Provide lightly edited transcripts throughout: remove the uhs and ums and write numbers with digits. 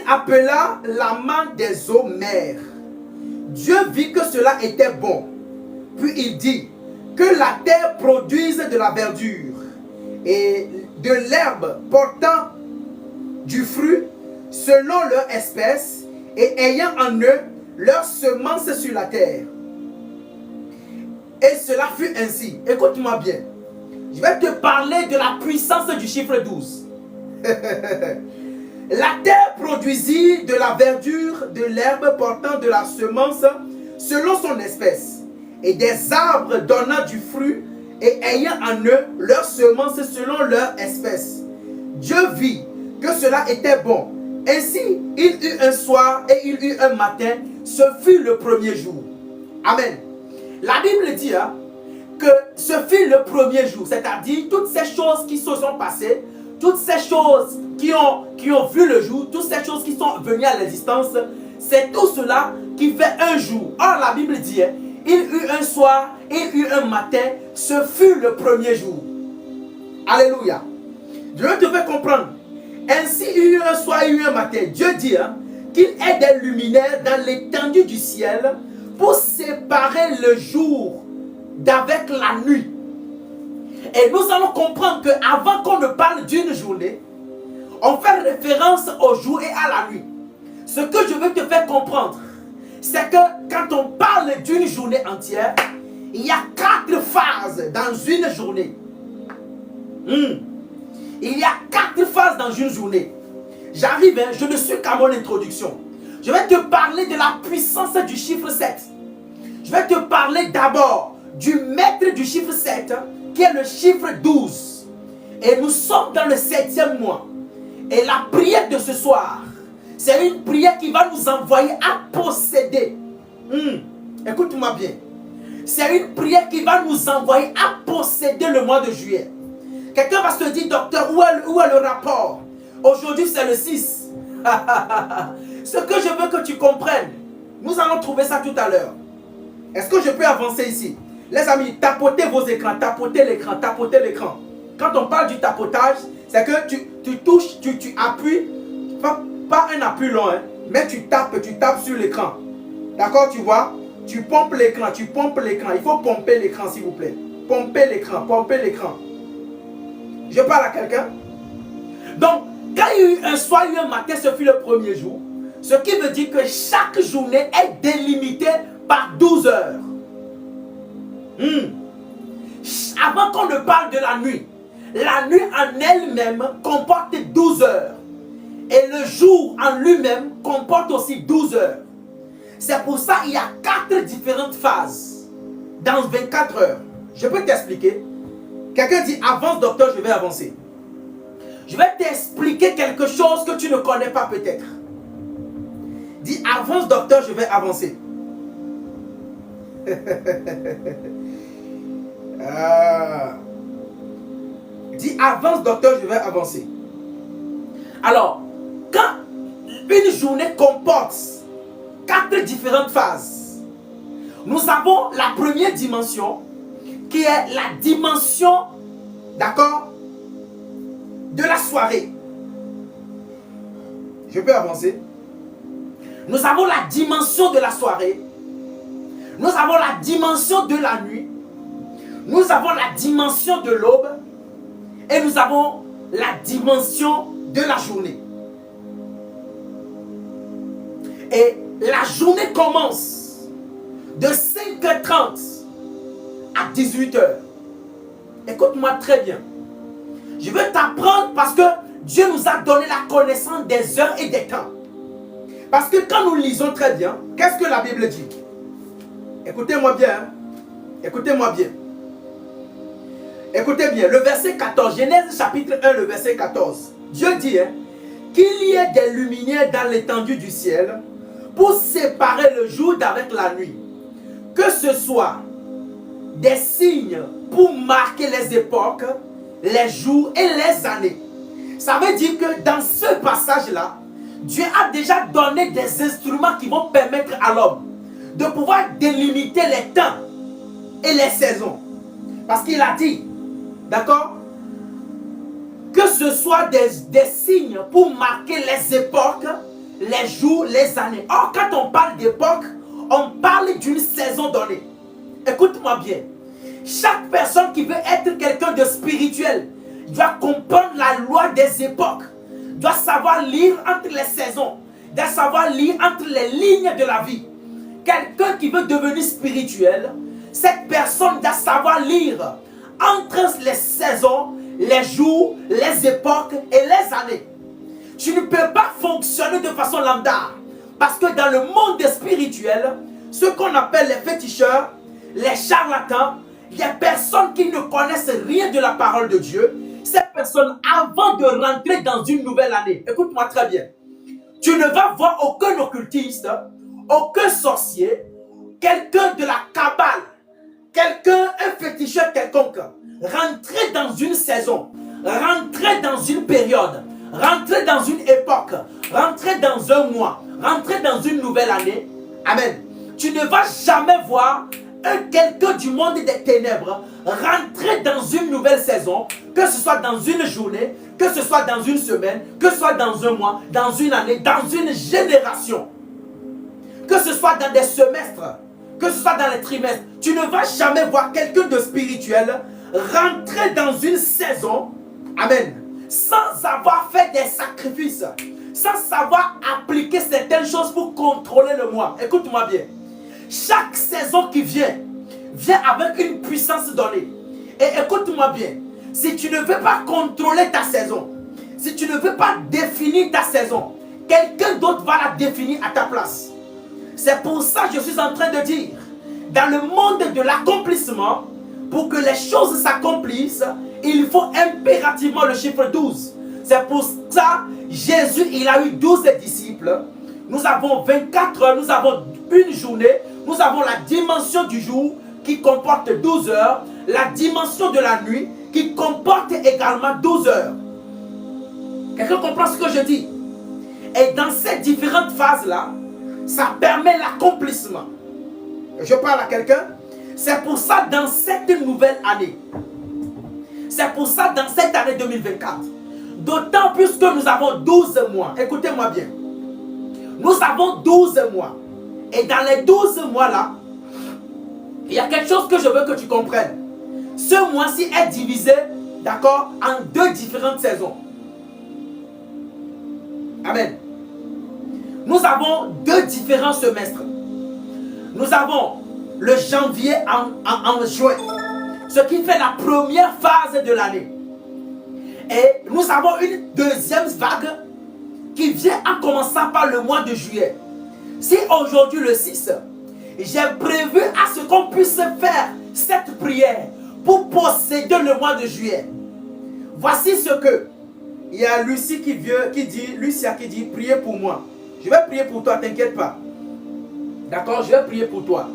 appela la manne des eaux mers. Dieu vit que cela était bon. Puis il dit que la terre produise de la verdure et de l'herbe portant du fruit selon leur espèce et ayant en eux leur semence sur la terre. Et cela fut ainsi. Écoute-moi bien. Je vais te parler de la puissance du chiffre 12. La terre produisit de la verdure, de l'herbe portant de la semence selon son espèce, et des arbres donnant du fruit et ayant en eux leur semence selon leur espèce. Dieu vit que cela était bon. Ainsi, il eut un soir et il eut un matin. Ce fut le premier jour. Amen. La Bible dit que ce fut le premier jour, c'est-à-dire toutes ces choses qui se sont passées, toutes ces choses qui ont vu le jour, toutes ces choses qui sont venues à l'existence, c'est tout cela qui fait un jour. Or, la Bible dit, il eut un soir, il eut un matin, ce fut le premier jour. Alléluia. Dieu te fait comprendre. Ainsi, il y eut un soir, il y eut un matin. Dieu dit qu'il est des luminaires dans l'étendue du ciel pour séparer le jour d'avec la nuit. Et nous allons comprendre qu'avant qu'on ne parle d'une journée, on fait référence au jour et à la nuit. Ce que je veux te faire comprendre, c'est que quand on parle d'une journée entière, il y a 4 phases dans une journée. Il y a 4 phases dans une journée. J'arrive, je ne suis qu'à mon introduction. Je vais te parler de la puissance du chiffre 7. Je vais te parler d'abord du maître du chiffre 7, qui est le chiffre 12. Et nous sommes dans le 7e mois. Et la prière de ce soir, c'est une prière qui va nous envoyer à posséder. Écoute-moi bien. C'est une prière qui va nous envoyer à posséder le mois de juillet. Quelqu'un va se dire, docteur, où est le rapport? Aujourd'hui, c'est le 6. Ce que je veux que tu comprennes, nous allons trouver ça tout à l'heure. Est-ce que je peux avancer ici? Les amis, tapotez vos écrans, tapotez l'écran, tapotez l'écran. Quand on parle du tapotage, c'est que tu touches, tu appuies, pas un appui long, mais tu tapes sur l'écran. D'accord, tu vois? Tu pompes l'écran, tu pompes l'écran. Il faut pomper l'écran, s'il vous plaît. Pomper l'écran, pomper l'écran. Je parle à quelqu'un? Donc, quand il y a eu un soir, il y a eu un matin, ce fut le premier jour. Ce qui veut dire que chaque journée est délimitée par 12 heures. Avant qu'on ne parle de la nuit en elle-même comporte 12 heures. Et le jour en lui-même comporte aussi 12 heures. C'est pour ça qu'il y a 4 différentes phases dans 24 heures. Je peux t'expliquer. Quelqu'un dit, avance docteur, je vais avancer. Je vais t'expliquer quelque chose que tu ne connais pas peut-être. Dis, avance docteur, je vais avancer. Dis, avance docteur, je vais avancer. Alors, quand une journée comporte 4 différentes phases, nous avons la première dimension qui est la dimension, d'accord, de la soirée. Je peux avancer. Nous avons la dimension de la soirée. Nous avons la dimension de la nuit. Nous avons la dimension de l'aube. Et nous avons la dimension de la journée. Et la journée commence de 5h30 à 18h. Écoute-moi très bien. Je veux t'apprendre parce que Dieu nous a donné la connaissance des heures et des temps. Parce que quand nous lisons très bien, qu'est-ce que la Bible dit? Écoutez-moi bien. Écoutez-moi bien. Écoutez bien. Le verset 14. Genèse chapitre 1, le verset 14. Dieu dit qu'il y ait des luminaires dans l'étendue du ciel pour séparer le jour d'avec la nuit. Que ce soit des signes pour marquer les époques, les jours et les années. Ça veut dire que dans ce passage-là, Dieu a déjà donné des instruments qui vont permettre à l'homme de pouvoir délimiter les temps et les saisons. Parce qu'il a dit, d'accord, que ce soit des signes pour marquer les époques, les jours, les années. Or, quand on parle d'époque, on parle d'une saison donnée. Écoute-moi bien. Chaque personne qui veut être quelqu'un de spirituel doit comprendre la loi des époques, doit savoir lire entre les saisons, doit savoir lire entre les lignes de la vie. Quelqu'un qui veut devenir spirituel, cette personne doit savoir lire entre les saisons, les jours, les époques et les années. Tu ne peux pas fonctionner de façon lambda. Parce que dans le monde spirituel, ce qu'on appelle les féticheurs, les charlatans, les personnes qui ne connaissent rien de la parole de Dieu, ces personnes, avant de rentrer dans une nouvelle année, écoute-moi très bien, tu ne vas voir aucun occultiste, aucun sorcier, quelqu'un de la cabale, quelqu'un, un féticheur quelconque, rentrer dans une saison, rentrer dans une période, rentrer dans une époque, rentrer dans un mois, rentrer dans une nouvelle année. Amen. Tu ne vas jamais voir quelqu'un du monde des ténèbres rentrer dans une nouvelle saison, que ce soit dans une journée, que ce soit dans une semaine, que ce soit dans un mois, dans une année, dans une génération, que ce soit dans des semestres, que ce soit dans les trimestres. Tu ne vas jamais voir quelqu'un de spirituel rentrer dans une saison, amen, sans avoir fait des sacrifices, sans savoir appliquer certaines choses pour contrôler le moi. Écoute-moi bien. Chaque saison qui vient avec une puissance donnée. Et écoute-moi bien. Si tu ne veux pas contrôler ta saison, si tu ne veux pas définir ta saison, quelqu'un d'autre va la définir à ta place. C'est pour ça que je suis en train de dire, dans le monde de l'accomplissement, pour que les choses s'accomplissent, il faut impérativement le chiffre 12. C'est pour ça que Jésus, il a eu 12 disciples. Nous avons 24 heures, nous avons une journée, nous avons la dimension du jour qui comporte 12 heures, la dimension de la nuit qui comporte également 12 heures. Quelqu'un comprend ce que je dis? Et dans ces différentes phases-là, ça permet l'accomplissement. Je parle à quelqu'un. C'est pour ça dans cette nouvelle année, c'est pour ça dans cette année 2024, d'autant plus que nous avons 12 mois. Écoutez-moi bien. Nous avons 12 mois. Et dans les 12 mois-là, il y a quelque chose que je veux que tu comprennes. Ce mois-ci est divisé, d'accord, en deux différentes saisons. Amen. Nous avons deux différents semestres. Nous avons le janvier en juin, ce qui fait la première phase de l'année. Et nous avons une deuxième vague qui vient en commençant par le mois de juillet. Si aujourd'hui le 6, j'ai prévu à ce qu'on puisse faire cette prière pour posséder le mois de juillet. Voici ce que il y a Lucia qui dit, priez pour moi. Je vais prier pour toi, t'inquiète pas. D'accord, je vais prier pour toi.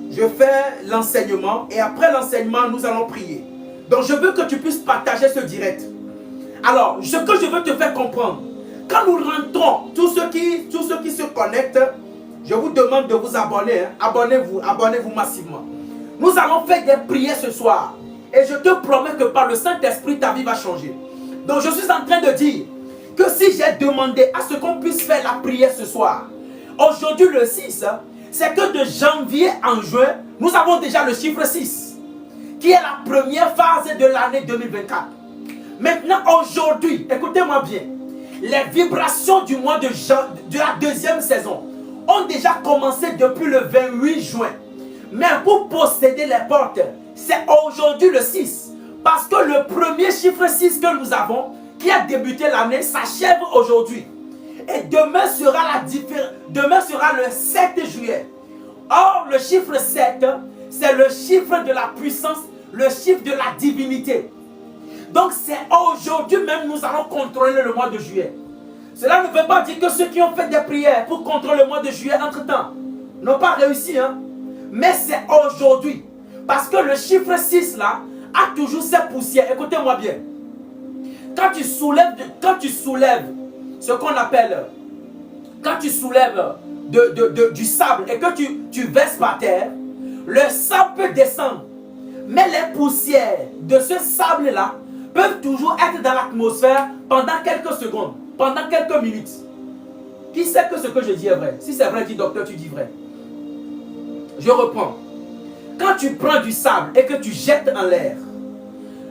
Je fais l'enseignement et après l'enseignement, nous allons prier. Donc je veux que tu puisses partager ce direct. Alors, ce que je veux te faire comprendre, quand nous rentrons, tous ceux qui se connectent, je vous demande de vous abonner. Hein. Abonnez-vous massivement. Nous allons faire des prières ce soir. Et je te promets que par le Saint-Esprit, ta vie va changer. Donc je suis en train de dire que si j'ai demandé à ce qu'on puisse faire la prière ce soir, aujourd'hui le 6, c'est que de janvier en juin, nous avons déjà le chiffre 6, qui est la première phase de l'année 2024. Maintenant, aujourd'hui, écoutez-moi bien, les vibrations du mois de la deuxième saison ont déjà commencé depuis le 28 juin. Mais pour posséder les portes, c'est aujourd'hui le 6. Parce que le premier chiffre 6 que nous avons, qui a débuté l'année, s'achève aujourd'hui. Et demain sera le 7 juillet. Or, le chiffre 7, c'est le chiffre de la puissance, le chiffre de la divinité. Donc, c'est aujourd'hui même nous allons contrôler le mois de juillet. Cela ne veut pas dire que ceux qui ont fait des prières pour contrôler le mois de juillet entre-temps n'ont pas réussi. Hein? Mais c'est aujourd'hui. Parce que le chiffre 6 là a toujours ses poussières. Écoutez-moi bien. Quand tu soulèves ce qu'on appelle, quand tu soulèves du sable et que tu verses par terre, le sable peut descendre. Mais les poussières de ce sable-là peuvent toujours être dans l'atmosphère pendant quelques secondes, pendant quelques minutes. Qui sait que ce que je dis est vrai? Si c'est vrai, dis docteur, tu dis vrai. Je reprends. Quand tu prends du sable et que tu jettes en l'air,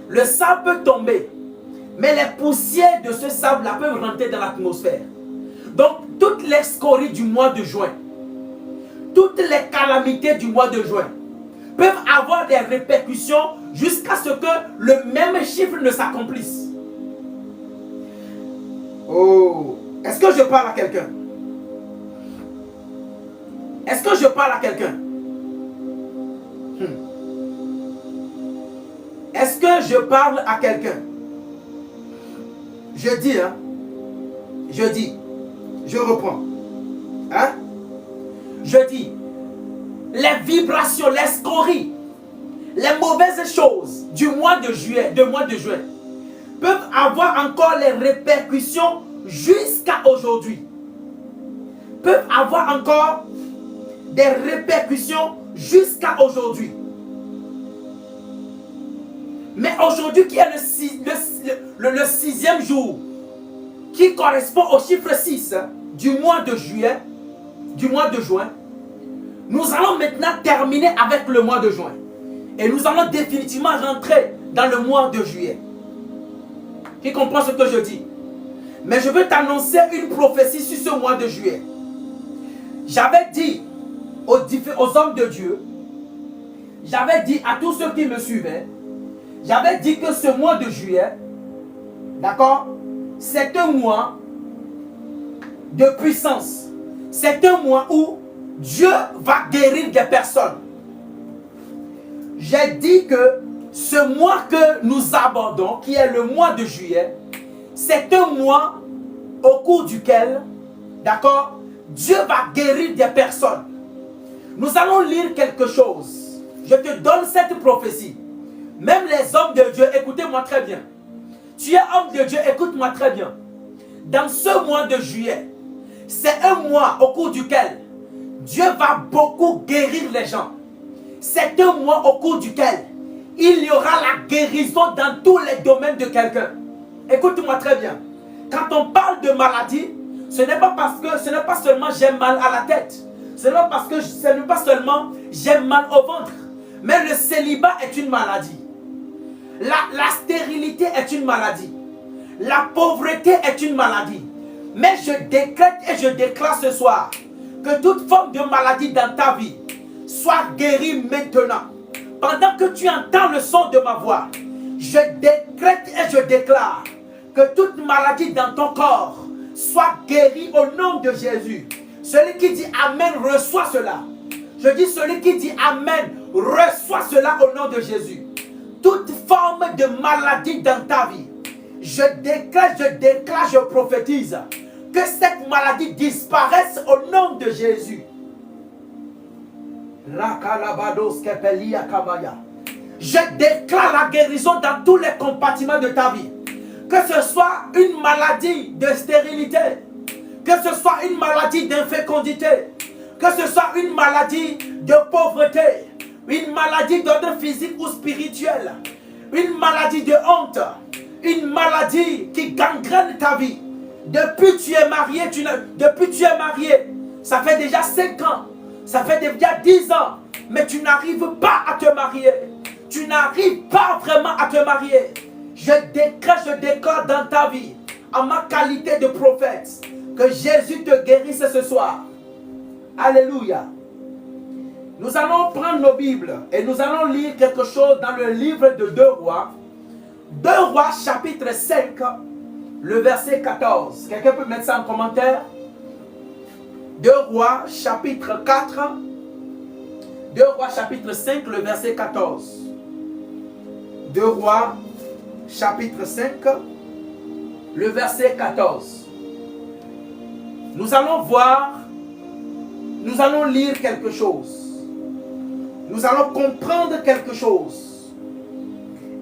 le sable peut tomber, mais les poussières de ce sable-là peuvent rentrer dans l'atmosphère. Donc, toutes les scories du mois de juin, toutes les calamités du mois de juin peuvent avoir des répercussions jusqu'à ce que le même chiffre ne s'accomplisse. Oh, est-ce que je parle à quelqu'un? Est-ce que je parle à quelqu'un? Est-ce que je parle à quelqu'un? Je dis, hein? Je reprends. Hein? Je dis, les vibrations, les scories, les mauvaises choses du mois de juin, peuvent avoir encore les répercussions jusqu'à aujourd'hui. Peuvent avoir encore des répercussions jusqu'à aujourd'hui. Mais aujourd'hui, qui est le sixième jour, qui correspond au chiffre 6 du mois de juin, nous allons maintenant terminer avec le mois de juin. Et nous allons définitivement rentrer dans le mois de juillet. Qui comprend ce que je dis? Mais je veux t'annoncer une prophétie sur ce mois de juillet. J'avais dit aux hommes de Dieu, j'avais dit à tous ceux qui me suivaient, j'avais dit que ce mois de juillet, d'accord, c'est un mois de puissance. C'est un mois où Dieu va guérir des personnes. J'ai dit que ce mois que nous abordons, qui est le mois de juillet, c'est un mois au cours duquel, d'accord, Dieu va guérir des personnes. Nous allons lire quelque chose. Je te donne cette prophétie. Même les hommes de Dieu, écoutez-moi très bien. Tu es homme de Dieu, écoute-moi très bien. Dans ce mois de juillet, c'est un mois au cours duquel Dieu va beaucoup guérir les gens. C'est un mois au cours duquel il y aura la guérison dans tous les domaines de quelqu'un. Écoute-moi très bien. Quand on parle de maladie, ce n'est pas seulement j'ai mal à la tête. Ce n'est pas seulement j'ai mal au ventre. Mais le célibat est une maladie. La stérilité est une maladie. La pauvreté est une maladie. Mais je décrète et je déclare ce soir que toute forme de maladie dans ta vie soit guérie maintenant. Pendant que tu entends le son de ma voix, je décrète et je déclare que toute maladie dans ton corps soit guérie au nom de Jésus. Celui qui dit Amen reçoit cela. Je dis celui qui dit Amen reçoit cela au nom de Jésus. Toute forme de maladie dans ta vie, je déclare, je prophétise que cette maladie disparaisse au nom de Jésus. Je déclare la guérison dans tous les compartiments de ta vie. Que ce soit une maladie de stérilité, que ce soit une maladie d'infécondité, que ce soit une maladie de pauvreté, une maladie d'ordre physique ou spirituel, une maladie de honte, une maladie qui gangrène ta vie. Depuis tu es marié, ça fait déjà 5 ans, ça fait déjà 10 ans, mais tu n'arrives pas à te marier. Tu n'arrives pas vraiment à te marier. Je déclare dans ta vie, en ma qualité de prophète, que Jésus te guérisse ce soir. Alléluia. Nous allons prendre nos Bibles et nous allons lire quelque chose dans le livre de 2 Rois. 2 Rois chapitre 5, le verset 14. Quelqu'un peut mettre ça en commentaire? 2 Rois chapitre 4, 2 Rois chapitre 5, le verset 14. 2 Rois chapitre 5, le verset 14. Nous allons voir, nous allons lire quelque chose. Nous allons comprendre quelque chose.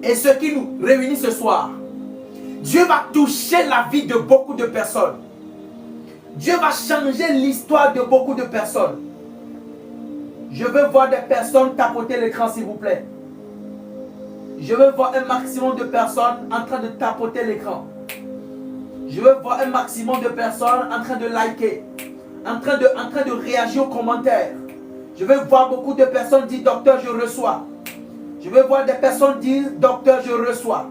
Et ce qui nous réunit ce soir, Dieu va toucher la vie de beaucoup de personnes. Dieu va changer l'histoire de beaucoup de personnes. Je veux voir des personnes tapoter l'écran, s'il vous plaît. Je veux voir un maximum de personnes en train de tapoter l'écran. Je veux voir un maximum de personnes en train de liker. en train de réagir aux commentaires. Je vais voir beaucoup de personnes dire docteur, je reçois. Je vais voir des personnes dire docteur, je reçois.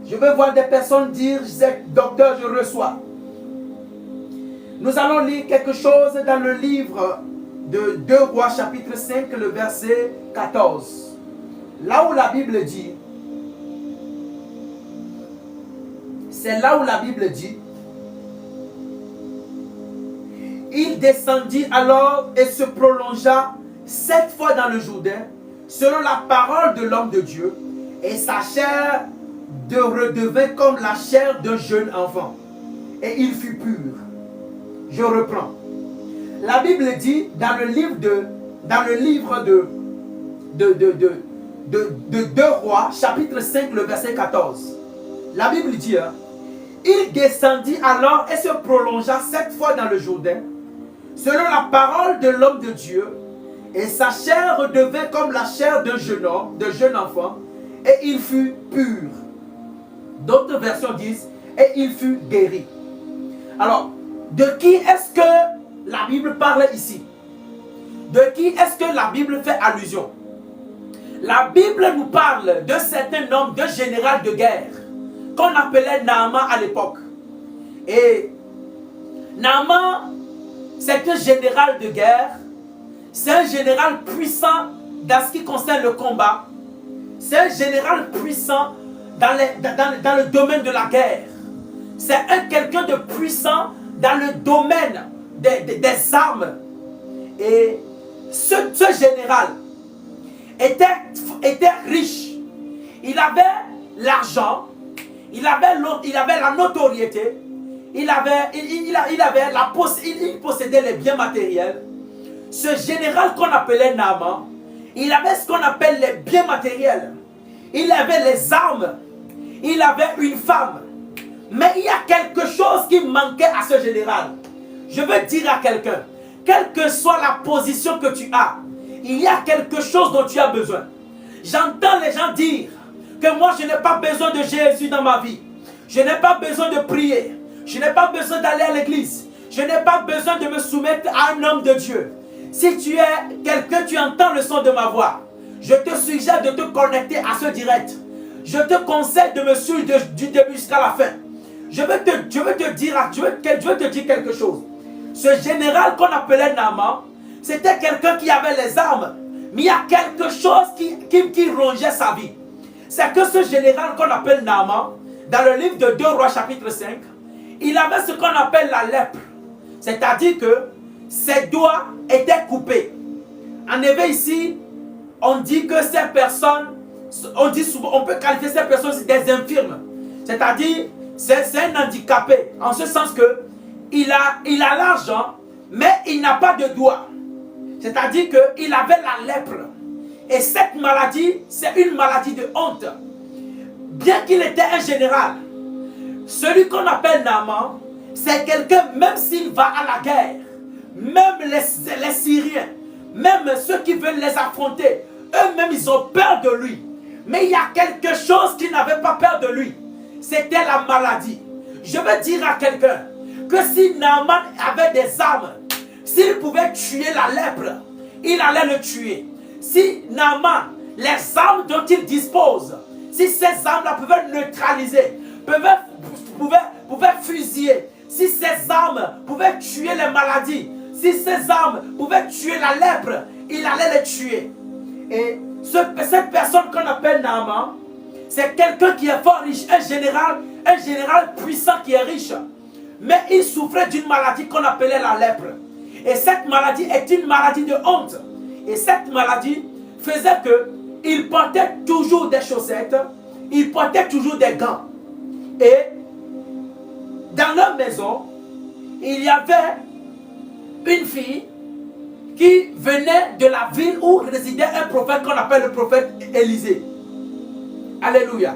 Je vais voir des personnes dire docteur, je reçois. Nous allons lire quelque chose dans le livre de 2 Rois chapitre 5, le verset 14. Là où la Bible dit, c'est là où la Bible dit, il descendit alors et se prolongea 7 fois dans le Jourdain, selon la parole de l'homme de Dieu, et sa chair redevint comme la chair d'un jeune enfant, et il fut pur. Je reprends. La Bible dit dans le livre de 2 Rois, chapitre 5, le verset 14. La Bible dit, il descendit alors et se prolongea 7 fois dans le Jourdain, selon la parole de l'homme de Dieu, et sa chair redevint comme la chair d'un jeune homme, d'un jeune enfant, et il fut pur. D'autres versions disent, et il fut guéri. Alors, de qui est-ce que la Bible parle ici? De qui est-ce que la Bible fait allusion? La Bible nous parle d'un certain homme, d'un général de guerre, qu'on appelait Naaman à l'époque. Et Naaman, c'est un général de guerre, c'est un général puissant dans ce qui concerne le combat, c'est un général puissant dans le domaine de la guerre, c'est quelqu'un de puissant dans le domaine des armes. Et ce général était riche, il avait l'argent, il avait la notoriété, il possédait les biens matériels. Ce général qu'on appelait Naaman, il avait ce qu'on appelle les biens matériels. Il avait les armes, il avait une femme. Mais il y a quelque chose qui manquait à ce général. Je veux dire à quelqu'un, quelle que soit la position que tu as, il y a quelque chose dont tu as besoin. J'entends les gens dire que moi je n'ai pas besoin de Jésus dans ma vie. Je n'ai pas besoin de prier. Je n'ai pas besoin d'aller à l'église. Je n'ai pas besoin de me soumettre à un homme de Dieu. Si tu es quelqu'un, tu entends le son de ma voix, je te suggère de te connecter à ce direct. Je te conseille de me suivre du début jusqu'à la fin. Je veux te dire quelque chose. Ce général qu'on appelait Naaman, c'était quelqu'un qui avait les armes, mais il y a quelque chose qui rongeait sa vie. C'est que ce général qu'on appelle Naaman, dans le livre de 2 Rois chapitre 5, il avait ce qu'on appelle la lèpre. C'est-à-dire que ses doigts étaient coupés. En effet, ici, on dit que ces personnes, on peut qualifier ces personnes des infirmes. C'est-à-dire, c'est un handicapé, en ce sens que il a l'argent, mais il n'a pas de doigts. C'est-à-dire qu'il avait la lèpre. Et cette maladie, c'est une maladie de honte. Bien qu'il était un général, celui qu'on appelle Naaman, c'est quelqu'un, même s'il va à la guerre, même les Syriens, même ceux qui veulent les affronter, eux-mêmes ils ont peur de lui. Mais il y a quelque chose qui n'avait pas peur de lui. C'était la maladie. Je veux dire à quelqu'un que si Naaman avait des armes, s'il pouvait tuer la lèpre, il allait le tuer. Si Naaman, les armes dont il dispose, si ces armes-là pouvaient neutraliser, pouvaient fusiller, si ces armes pouvaient tuer les maladies, si ces armes pouvaient tuer la lèpre, il allait les tuer. Et cette personne qu'on appelle Naaman, c'est quelqu'un qui est fort riche, un général puissant qui est riche. Mais il souffrait d'une maladie qu'on appelait la lèpre. Et cette maladie est une maladie de honte. Et cette maladie faisait qu'il portait toujours des chaussettes, il portait toujours des gants. Et dans leur maison, il y avait une fille qui venait de la ville où résidait un prophète qu'on appelle le prophète Élisée. Alléluia.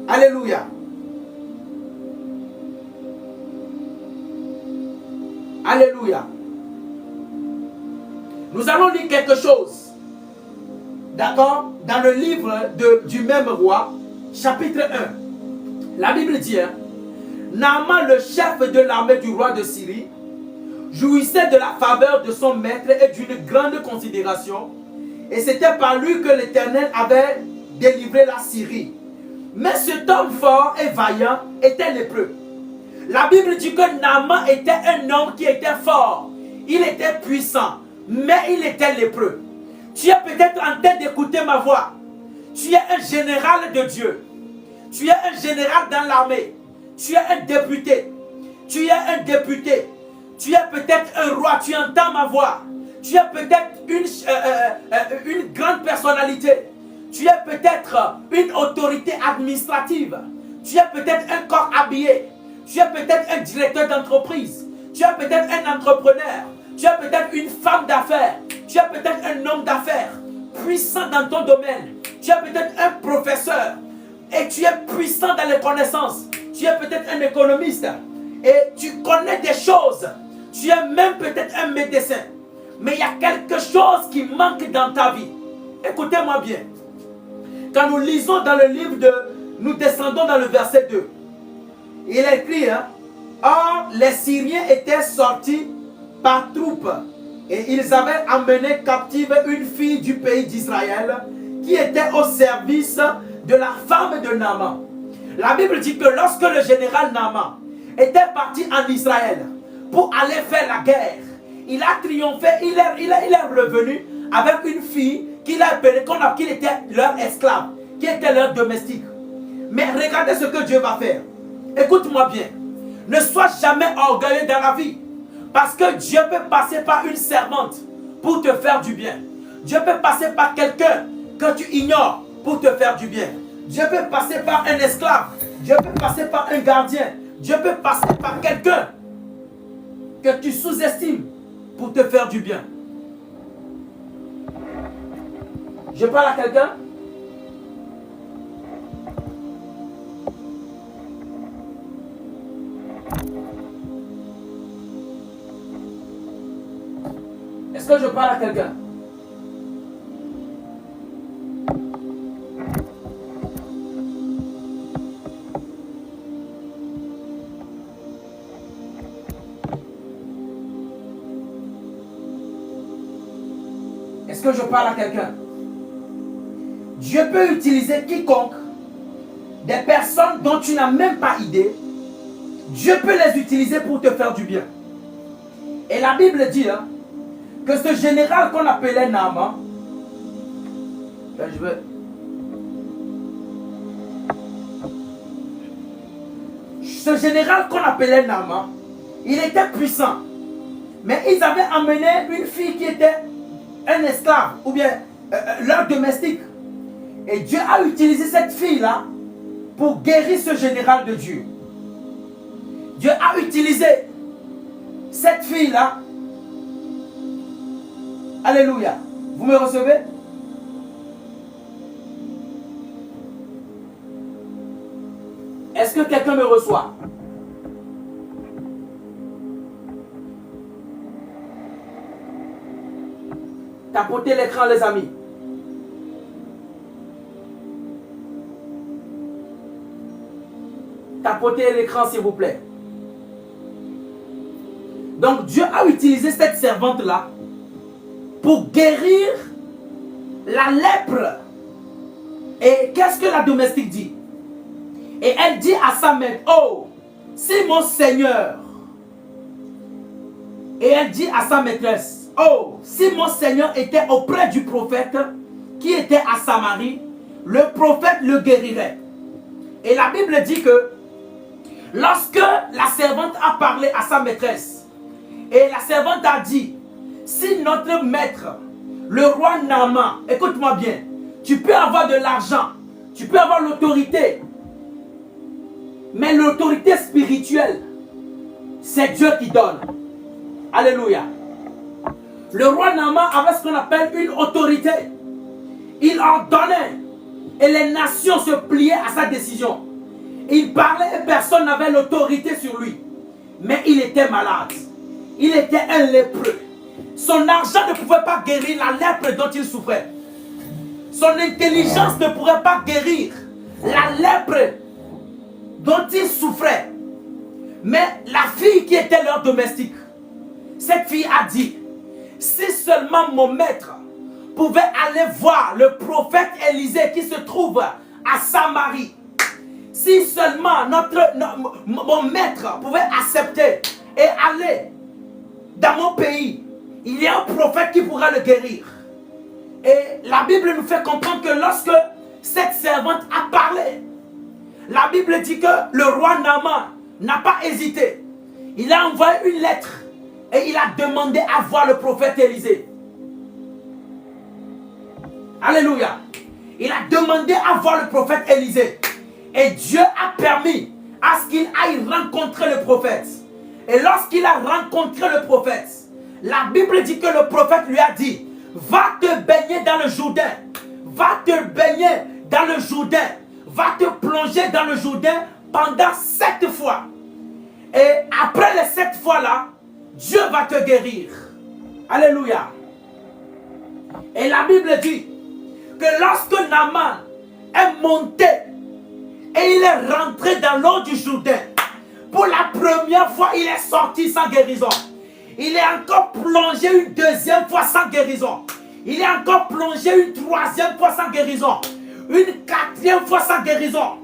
Alléluia. Alléluia. Nous allons lire quelque chose. D'accord? Dans le livre du même roi, chapitre 1. La Bible dit, Naaman, le chef de l'armée du roi de Syrie, jouissait de la faveur de son maître et d'une grande considération. Et c'était par lui que l'Éternel avait délivré la Syrie. Mais cet homme fort et vaillant était lépreux. La Bible dit que Naaman était un homme qui était fort. Il était puissant, mais il était lépreux. Tu es peut-être en train d'écouter ma voix. Tu es un général de Dieu. Tu es un général dans l'armée. Tu es un député. Tu es un député. Tu es peut-être un roi. Tu entends ma voix. Tu es peut-être une grande personnalité. Tu es peut-être une autorité administrative. Tu es peut-être un corps habillé. Tu es peut-être un directeur d'entreprise. Tu es peut-être un entrepreneur. Tu es peut-être une femme d'affaires. Tu es peut-être un homme d'affaires puissant dans ton domaine. Tu es peut-être un professeur et tu es puissant dans les connaissances. Tu es peut-être un économiste et tu connais des choses. Tu es même peut-être un médecin. Mais il y a quelque chose qui manque dans ta vie. Écoutez-moi bien. Quand nous lisons dans le livre de... Nous descendons dans le verset 2. Il est écrit, hein, or les Syriens étaient sortis par troupes et ils avaient emmené captive une fille du pays d'Israël qui était au service de la femme de Naaman. La Bible dit que lorsque le général Naaman était parti en Israël pour aller faire la guerre, il a triomphé, il est revenu avec une fille qu'il a appelée, qu'il était leur esclave, qui était leur domestique. Mais regardez ce que Dieu va faire. Écoute-moi bien. Ne sois jamais orgueilleux dans la vie. Parce que Dieu peut passer par une servante pour te faire du bien. Dieu peut passer par quelqu'un que tu ignores pour te faire du bien. Dieu peut passer par un esclave. Dieu peut passer par un gardien. Dieu peut passer par quelqu'un que tu sous-estimes pour te faire du bien. Je parle à quelqu'un? Est-ce que je parle à quelqu'un? Est-ce que je parle à quelqu'un? Dieu peut utiliser quiconque, des personnes dont tu n'as même pas idée. Dieu peut les utiliser pour te faire du bien. Et la Bible dit, hein, que ce général qu'on appelait Naaman, ce général qu'on appelait Naaman, il était puissant. Mais ils avaient amené une fille qui était un esclave, ou bien leur domestique. Et Dieu a utilisé cette fille-là pour guérir ce général de Dieu. Dieu a utilisé cette fille-là. Alléluia. Vous me recevez? Est-ce que quelqu'un me reçoit? Tapotez l'écran, les amis. Tapotez l'écran, s'il vous plaît. Donc, Dieu a utilisé cette servante-là pour guérir la lèpre. Et qu'est-ce que la domestique dit? Et elle dit à sa mère, oh, si mon Seigneur. Et elle dit à sa maîtresse, oh, si mon Seigneur était auprès du prophète qui était à Samarie, le prophète le guérirait. Et la Bible dit que lorsque la servante a parlé à sa maîtresse, et la servante a dit, si notre maître, le roi Naaman, écoute-moi bien, tu peux avoir de l'argent, tu peux avoir l'autorité, mais l'autorité spirituelle, c'est Dieu qui donne. Alléluia. Le roi Naaman avait ce qu'on appelle une autorité. Il ordonnait et les nations se pliaient à sa décision. Il parlait et personne n'avait l'autorité sur lui. Mais il était malade. Il était un lépreux. Son argent ne pouvait pas guérir la lèpre dont il souffrait. Son intelligence ne pourrait pas guérir la lèpre dont il souffrait. Mais la fille qui était leur domestique, cette fille a dit, si seulement mon maître pouvait aller voir le prophète Élisée qui se trouve à Samarie, si seulement mon maître pouvait accepter et aller dans mon pays, il y a un prophète qui pourra le guérir. Et la Bible nous fait comprendre que lorsque cette servante a parlé, la Bible dit que le roi Naaman n'a pas hésité. Il a envoyé une lettre et il a demandé à voir le prophète Élisée. Alléluia. Il a demandé à voir le prophète Élisée. Et Dieu a permis à ce qu'il aille rencontrer le prophète. Et lorsqu'il a rencontré le prophète, la Bible dit que le prophète lui a dit, va te baigner dans le Jourdain. Va te baigner dans le Jourdain. Va te plonger dans le Jourdain pendant 7 fois. Et après les 7 fois-là, Dieu va te guérir. Alléluia. Et la Bible dit que lorsque Naaman est monté et il est rentré dans l'eau du Jourdain, pour la première fois, il est sorti sans guérison. Il est encore plongé une deuxième fois sans guérison. Il est encore plongé une troisième fois sans guérison. Une quatrième fois sans guérison.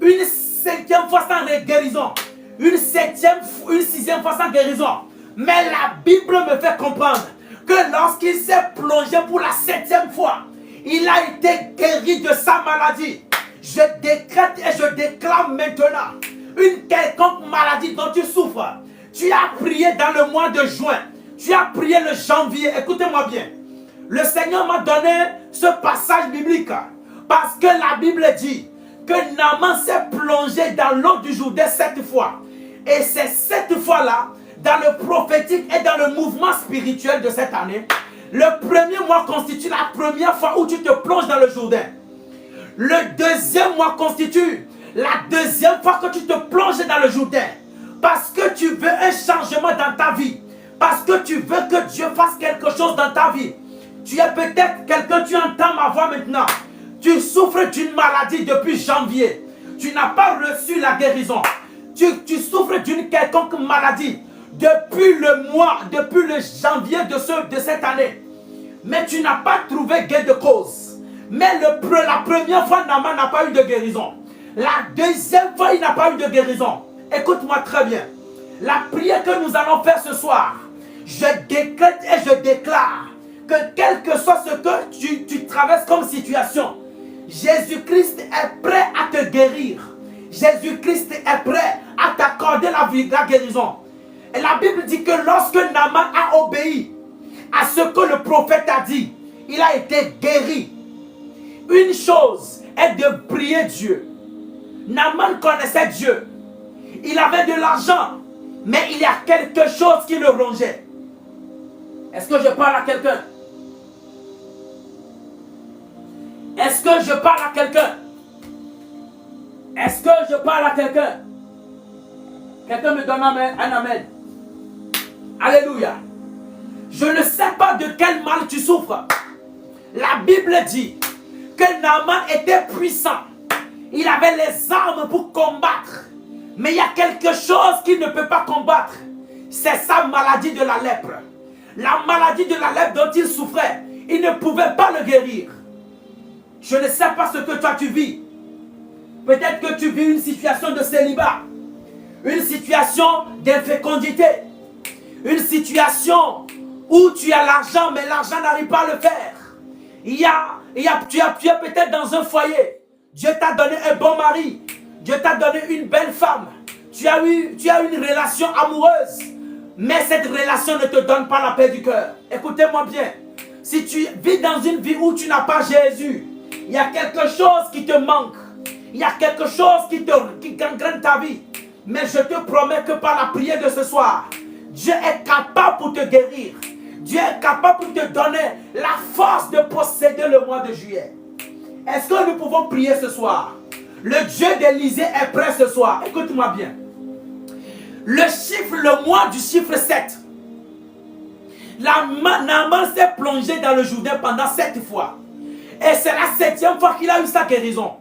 Une cinquième fois sans guérison. Une sixième fois sans guérison. Mais la Bible me fait comprendre que lorsqu'il s'est plongé pour la 7e fois, il a été guéri de sa maladie. Je décrète et je déclame maintenant une quelconque maladie dont tu souffres. Tu as prié dans le mois de juin. Tu as prié le janvier. Écoutez-moi bien. Le Seigneur m'a donné ce passage biblique parce que la Bible dit que Naaman s'est plongé dans l'eau du Jourdain 7 fois. Et c'est 7 fois-là, dans le prophétique et dans le mouvement spirituel de cette année, le premier mois constitue la première fois où tu te plonges dans le Jourdain. Le deuxième mois constitue la deuxième fois que tu te plonges dans le Jourdain. Parce que tu veux un changement dans ta vie. Parce que tu veux que Dieu fasse quelque chose dans ta vie. Tu es peut-être quelqu'un, tu entends ma voix maintenant. Tu souffres d'une maladie depuis janvier. Tu n'as pas reçu la guérison. Tu souffres d'une quelconque maladie depuis depuis le janvier de cette année. Mais tu n'as pas trouvé gain de cause. Mais la première fois, Naaman n'a pas eu de guérison. La deuxième fois, il n'a pas eu de guérison. Écoute-moi très bien. La prière que nous allons faire ce soir, je décrète et je déclare que quel que soit ce que tu traverses comme situation, Jésus-Christ est prêt à te guérir. Jésus-Christ est prêt à t'accorder la guérison. Et la Bible dit que lorsque Naaman a obéi à ce que le prophète a dit, il a été guéri. Une chose est de prier Dieu. Naaman connaissait Dieu. Il avait de l'argent, mais il y a quelque chose qui le rongeait. Est-ce que je parle à quelqu'un? Est-ce que je parle à quelqu'un? Est-ce que je parle à quelqu'un? Quelqu'un me donne un amen. Alléluia. Je ne sais pas de quel mal tu souffres. La Bible dit que Naaman était puissant. Il avait les armes pour combattre. Mais il y a quelque chose qu'il ne peut pas combattre. C'est sa maladie de la lèpre. La maladie de la lèpre dont il souffrait, il ne pouvait pas le guérir. Je ne sais pas ce que toi tu vis. Peut-être que tu vis une situation de célibat. Une situation d'infécondité. Une situation où tu as l'argent, mais l'argent n'arrive pas à le faire. Tu es peut-être dans un foyer. Dieu t'a donné un bon mari. Dieu t'a donné une belle femme. Tu as une relation amoureuse. Mais cette relation ne te donne pas la paix du cœur. Écoutez-moi bien. Si tu vis dans une vie où tu n'as pas Jésus, il y a quelque chose qui te manque. Il y a quelque chose qui gangrène ta vie. Mais je te promets que par la prière de ce soir, Dieu est capable pour te guérir. Dieu est capable pour te donner la force de posséder le mois de juillet. Est-ce que nous pouvons prier ce soir? Le Dieu d'Élisée est prêt ce soir. Écoute-moi bien. Le mois du chiffre 7. Naaman s'est plongé dans le Jourdain pendant 7 fois. Et c'est la 7e fois qu'il a eu sa guérison.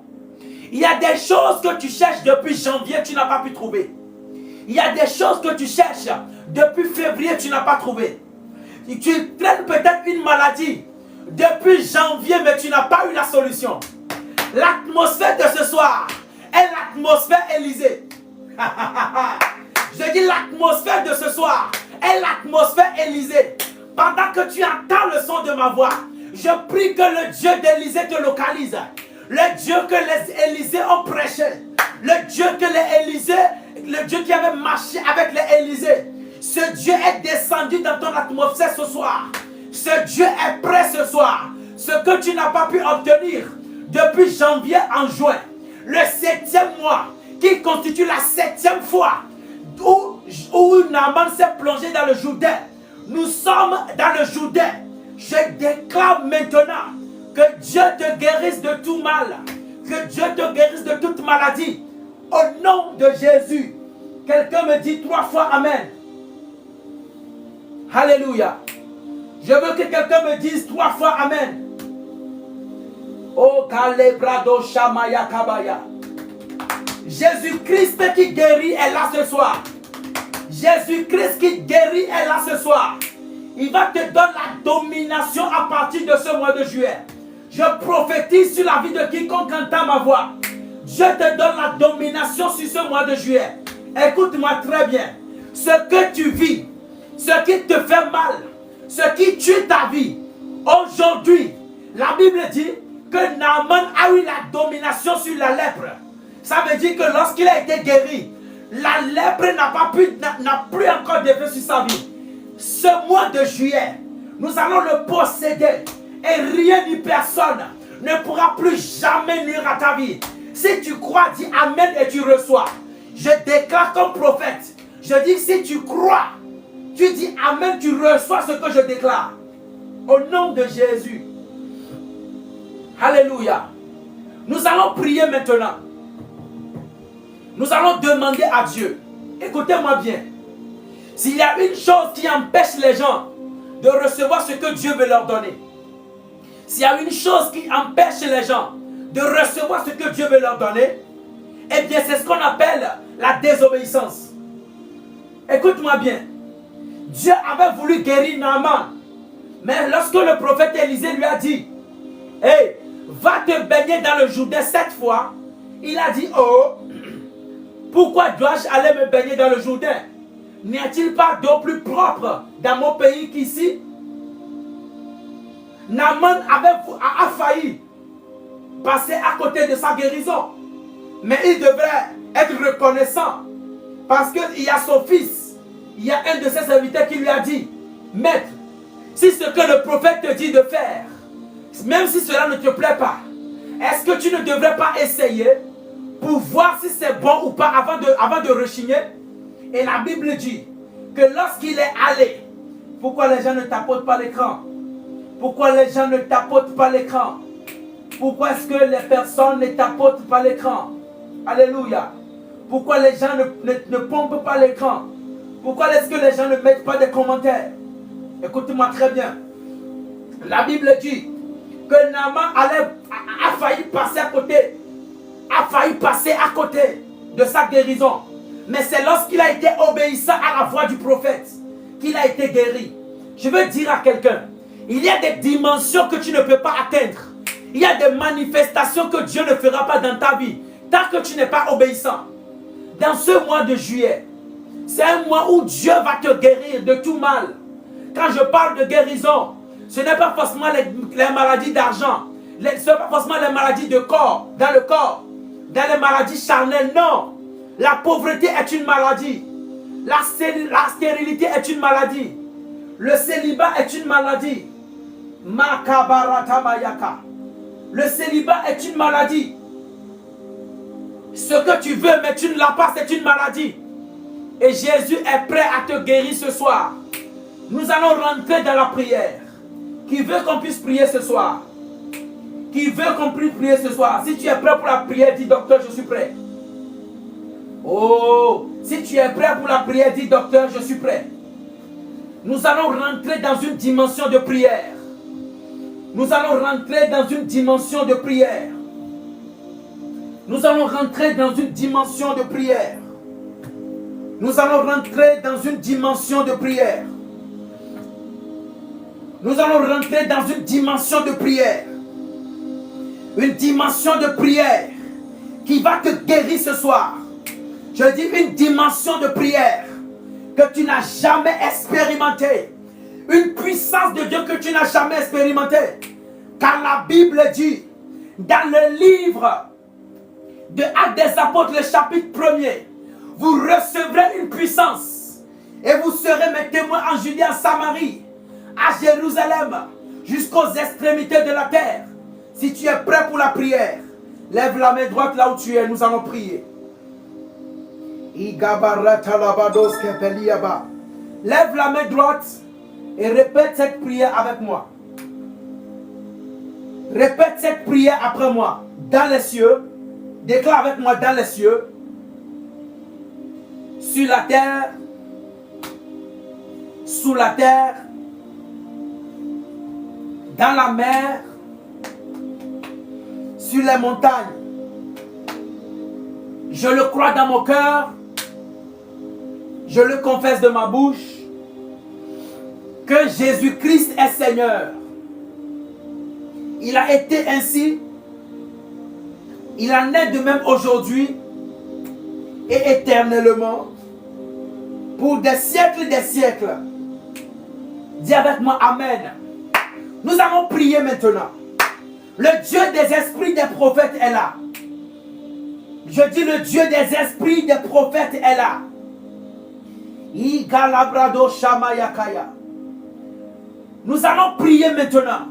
Il y a des choses que tu cherches depuis janvier, tu n'as pas pu trouver. Il y a des choses que tu cherches. Depuis février, tu n'as pas trouvé. Tu traînes peut-être une maladie. Depuis janvier, mais tu n'as pas eu la solution. L'atmosphère de ce soir est l'atmosphère Élysée. Je dis l'atmosphère de ce soir est l'atmosphère Élysée. Pendant que tu entends le son de ma voix, je prie que le Dieu d'Élysée te localise. Le Dieu que les Élysées ont prêché. Le Dieu que les Élysées, le Dieu qui avait marché avec les Élysées. Ce Dieu est descendu dans ton atmosphère ce soir. Ce Dieu est prêt ce soir. Ce que tu n'as pas pu obtenir depuis janvier en juin. Le 7e mois qui constitue la 7e fois où Naaman s'est plongé dans le Jourdain. Nous sommes dans le Jourdain. Je déclare maintenant que Dieu te guérisse de tout mal. Que Dieu te guérisse de toute maladie. Au nom de Jésus. Quelqu'un me dit 3 fois Amen. Alléluia. Je veux que quelqu'un me dise 3 fois Amen. Oh, Kalebrado Shamaya Kabaya. Jésus-Christ qui guérit est là ce soir. Jésus-Christ qui guérit est là ce soir. Il va te donner la domination à partir de ce mois de juillet. Je prophétise sur la vie de quiconque entend ma voix. Je te donne la domination sur ce mois de juillet. Écoute-moi très bien. Ce que tu vis, ce qui te fait mal, ce qui tue ta vie, aujourd'hui, la Bible dit que Naaman a eu la domination sur la lèpre. Ça veut dire que lorsqu'il a été guéri, la lèpre n'a plus encore d'effet sur sa vie. Ce mois de juillet, nous allons le posséder et rien ni personne ne pourra plus jamais nuire à ta vie. Si tu crois, dis Amen et tu reçois. Je déclare comme prophète. Je dis si tu crois, tu dis Amen, tu reçois ce que je déclare. Au nom de Jésus. Alléluia. Nous allons prier maintenant. Nous allons demander à Dieu. Écoutez-moi bien. S'il y a une chose qui empêche les gens de recevoir ce que Dieu veut leur donner. S'il y a une chose qui empêche les gens de recevoir ce que Dieu veut leur donner, eh bien c'est ce qu'on appelle la désobéissance. Écoute-moi bien. Dieu avait voulu guérir Naaman. Mais lorsque le prophète Élisée lui a dit, hey, va te baigner dans le Jourdain 7 fois, il a dit, oh, pourquoi dois-je aller me baigner dans le Jourdain? N'y a-t-il pas d'eau plus propre dans mon pays qu'ici? Naaman a failli passer à côté de sa guérison. Mais il devrait être reconnaissant. Parce qu'il y a son fils, il y a un de ses serviteurs qui lui a dit, Maître, si ce que le prophète te dit de faire, même si cela ne te plaît pas, est-ce que tu ne devrais pas essayer pour voir si c'est bon ou pas avant de rechigner? Et la Bible dit que lorsqu'il est allé, pourquoi les gens ne tapotent pas l'écran? Pourquoi les gens ne tapotent pas l'écran? Pourquoi est-ce que les personnes ne tapotent pas l'écran? Alléluia. Pourquoi les gens ne pompent pas l'écran? Pourquoi est-ce que les gens ne mettent pas de commentaires? Écoute-moi très bien. La Bible dit que Naaman a failli passer à côté. A failli passer à côté de sa guérison. Mais c'est lorsqu'il a été obéissant à la voix du prophète qu'il a été guéri. Je veux dire à quelqu'un, il y a des dimensions que tu ne peux pas atteindre. Il y a des manifestations que Dieu ne fera pas dans ta vie tant que tu n'es pas obéissant. Dans ce mois de juillet, c'est un mois où Dieu va te guérir de tout mal. Quand je parle de guérison, ce n'est pas forcément les maladies d'argent. Ce n'est pas forcément les maladies de corps, dans le corps. Dans les maladies charnelles, non. La pauvreté est une maladie. La stérilité est une maladie. Le célibat est une maladie. Makabaratamayaka. Le célibat est une maladie. Ce que tu veux, mais tu ne l'as pas, c'est une maladie. Et Jésus est prêt à te guérir ce soir. Nous allons rentrer dans la prière. Qui veut qu'on puisse prier ce soir? Qui veut qu'on puisse prier ce soir? Si tu es prêt pour la prière, dis docteur, je suis prêt. Oh, si tu es prêt pour la prière, dis docteur, je suis prêt. Nous allons rentrer dans une dimension de prière. Nous allons rentrer dans une dimension de prière. Nous allons rentrer dans une dimension de prière. Nous allons rentrer dans une dimension de prière. Nous allons rentrer dans une dimension de prière. Une dimension de prière qui va te guérir ce soir. Je dis une dimension de prière que tu n'as jamais expérimentée. Une puissance de Dieu que tu n'as jamais expérimentée. Car la Bible dit, dans le livre de Actes des Apôtres, le chapitre 1er, vous recevrez une puissance et vous serez mes témoins en Judée, en Samarie, à Jérusalem, jusqu'aux extrémités de la terre. Si tu es prêt pour la prière, lève la main droite là où tu es, nous allons prier. Lève la main droite et répète cette prière avec moi. Répète cette prière après moi. Dans les cieux, déclare avec moi dans les cieux, sur la terre, sous la terre, dans la mer, sur les montagnes. Je le crois dans mon cœur, je le confesse de ma bouche, que Jésus-Christ est Seigneur. Il a été ainsi, il en est de même aujourd'hui et éternellement, pour des siècles et des siècles. Dis avec moi Amen. Nous allons prier maintenant. Le Dieu des esprits des prophètes est là. Je dis le Dieu des esprits des prophètes est là. Igalabrado shamayakaya. Nous allons prier maintenant.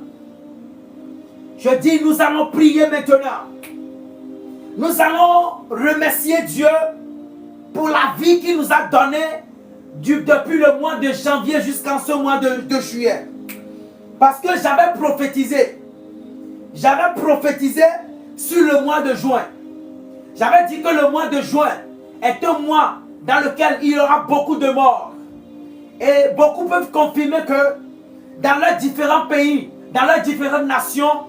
Je dis nous allons prier maintenant. Nous allons remercier Dieu pour la vie qu'il nous a donnée depuis le mois de janvier jusqu'en ce mois de juillet. Parce que j'avais prophétisé. J'avais prophétisé sur le mois de juin. J'avais dit que le mois de juin est un mois dans lequel il y aura beaucoup de morts. Et beaucoup peuvent confirmer que dans leurs différents pays, dans leurs différentes nations,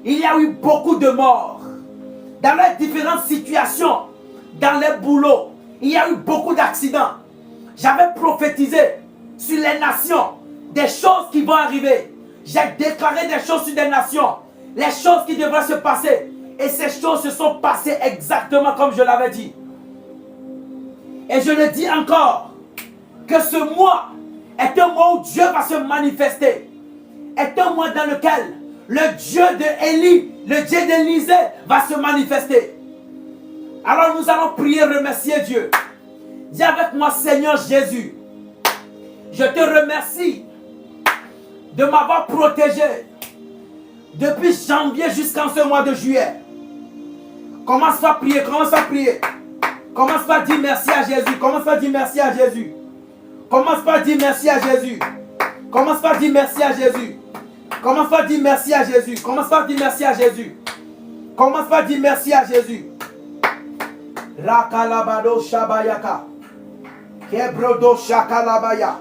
il y a eu beaucoup de morts. Dans leurs différentes situations, dans les boulots, il y a eu beaucoup d'accidents. J'avais prophétisé sur les nations des choses qui vont arriver. J'ai déclaré des choses sur des nations, les choses qui devraient se passer. Et ces choses se sont passées exactement comme je l'avais dit. Et je le dis encore, que ce mois est un mois où Dieu va se manifester. Est un mois dans lequel le Dieu de Élie, le Dieu d'Élisée va se manifester. Alors nous allons prier, remercier Dieu. Dis avec moi, Seigneur Jésus, je te remercie de m'avoir protégé depuis janvier jusqu'en ce mois de juillet. Commence par prier, commence par prier. Commence par dire merci à Jésus, commence par dire merci à Jésus. Commence par dire merci à Jésus. Commence par dire merci à Jésus. Commence par dire merci à Jésus. Commence par dire merci à Jésus. Commence par dire merci à Jésus. Rakalabado shabayaka. Kebrodo shakalabaya.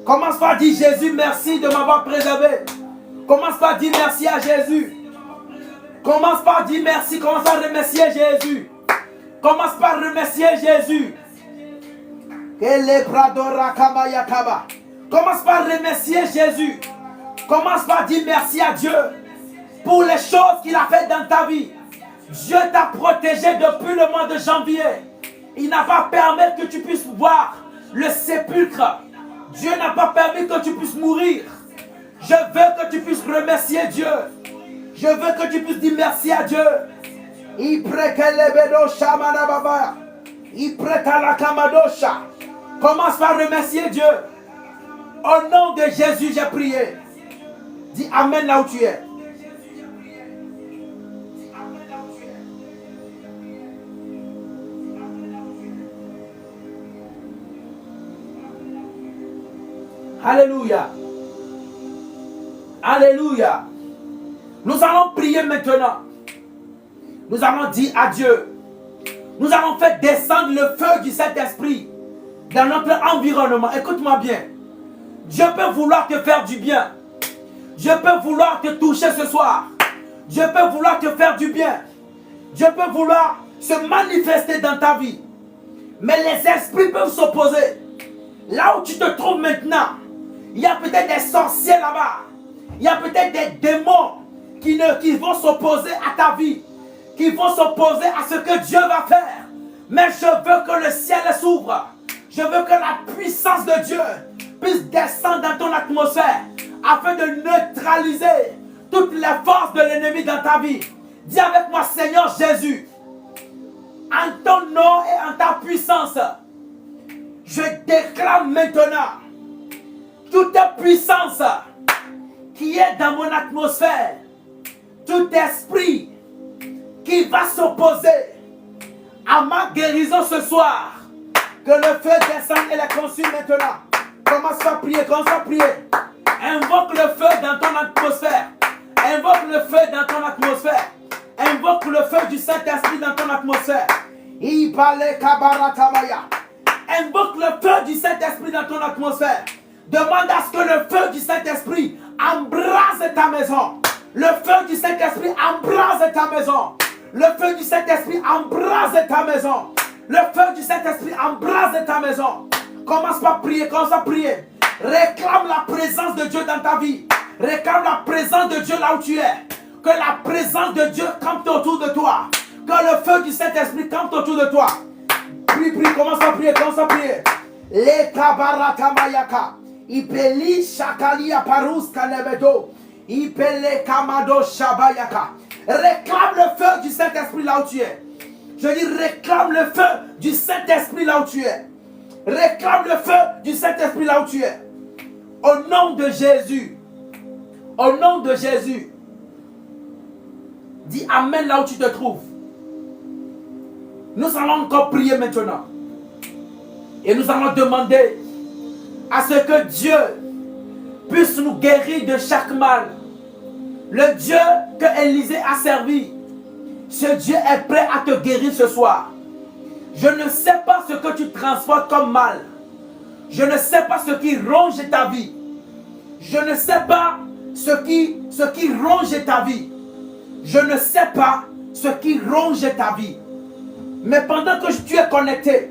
Commence par dire Jésus, merci de m'avoir préservé. Commence par dire merci à Jésus. Commence par dire merci. Commence par remercier Jésus. Commence par remercier Jésus. Commence par remercier Jésus. Commence par dire merci à Dieu pour les choses qu'il a faites dans ta vie. Dieu t'a protégé depuis le mois de janvier. Il n'a pas permis que tu puisses voir le sépulcre. Dieu n'a pas permis que tu puisses mourir. Je veux que tu puisses remercier Dieu. Je veux que tu puisses dire merci à Dieu. Commence par remercier Dieu. Au nom de Jésus, j'ai prié. Dis Amen là où tu es. Alléluia. Alléluia. Nous allons prier maintenant. Nous allons dire à Dieu. Nous allons faire descendre le feu du Saint-Esprit dans notre environnement. Écoute-moi bien. Dieu peut vouloir te faire du bien. Dieu peut vouloir te toucher ce soir. Dieu peut vouloir te faire du bien. Dieu peut vouloir se manifester dans ta vie. Mais les esprits peuvent s'opposer. Là où tu te trouves maintenant, il y a peut-être des sorciers là-bas. Il y a peut-être des démons qui vont s'opposer à ta vie, qui vont s'opposer à ce que Dieu va faire. Mais je veux que le ciel s'ouvre. Je veux que la puissance de Dieu puisse descendre dans ton atmosphère afin de neutraliser toutes les forces de l'ennemi dans ta vie. Dis avec moi, Seigneur Jésus, en ton nom et en ta puissance, je déclare maintenant toute puissance qui est dans mon atmosphère, tout esprit qui va s'opposer à ma guérison ce soir, que le feu descende et les consume maintenant. Commence à prier, commence à prier. Invoque le feu dans ton atmosphère. Invoque le feu dans ton atmosphère. Invoque le feu du Saint-Esprit dans ton atmosphère. Invoque le feu du Saint-Esprit dans ton atmosphère. Demande à ce que le feu du Saint-Esprit embrase ta maison. Le feu du Saint-Esprit embrase ta maison. Le feu du Saint-Esprit embrase ta maison. Le feu du Saint-Esprit embrase ta maison. Commence par prier, commence à prier. Réclame la présence de Dieu dans ta vie. Réclame la présence de Dieu là où tu es. Que la présence de Dieu campe autour de toi. Que le feu du Saint-Esprit campe autour de toi. Prie, prie, commence à prier, commence à prier. Les kabaratamayaka. Ipeli shakalia parus kalebedo. Ipele kamado shabayaka. Réclame le feu du Saint-Esprit là où tu es. Je dis réclame le feu du Saint-Esprit là où tu es. Réclame le feu du Saint-Esprit là où tu es. Au nom de Jésus. Au nom de Jésus. Dis Amen là où tu te trouves. Nous allons encore prier maintenant. Et nous allons demander à ce que Dieu puisse nous guérir de chaque mal. Le Dieu que Élisée a servi, ce Dieu est prêt à te guérir ce soir. Je ne sais pas ce que tu transportes comme mal. Je ne sais pas ce qui ronge ta vie. Je ne sais pas ce qui ronge ta vie. Je ne sais pas ce qui ronge ta vie. Mais pendant que tu es connecté,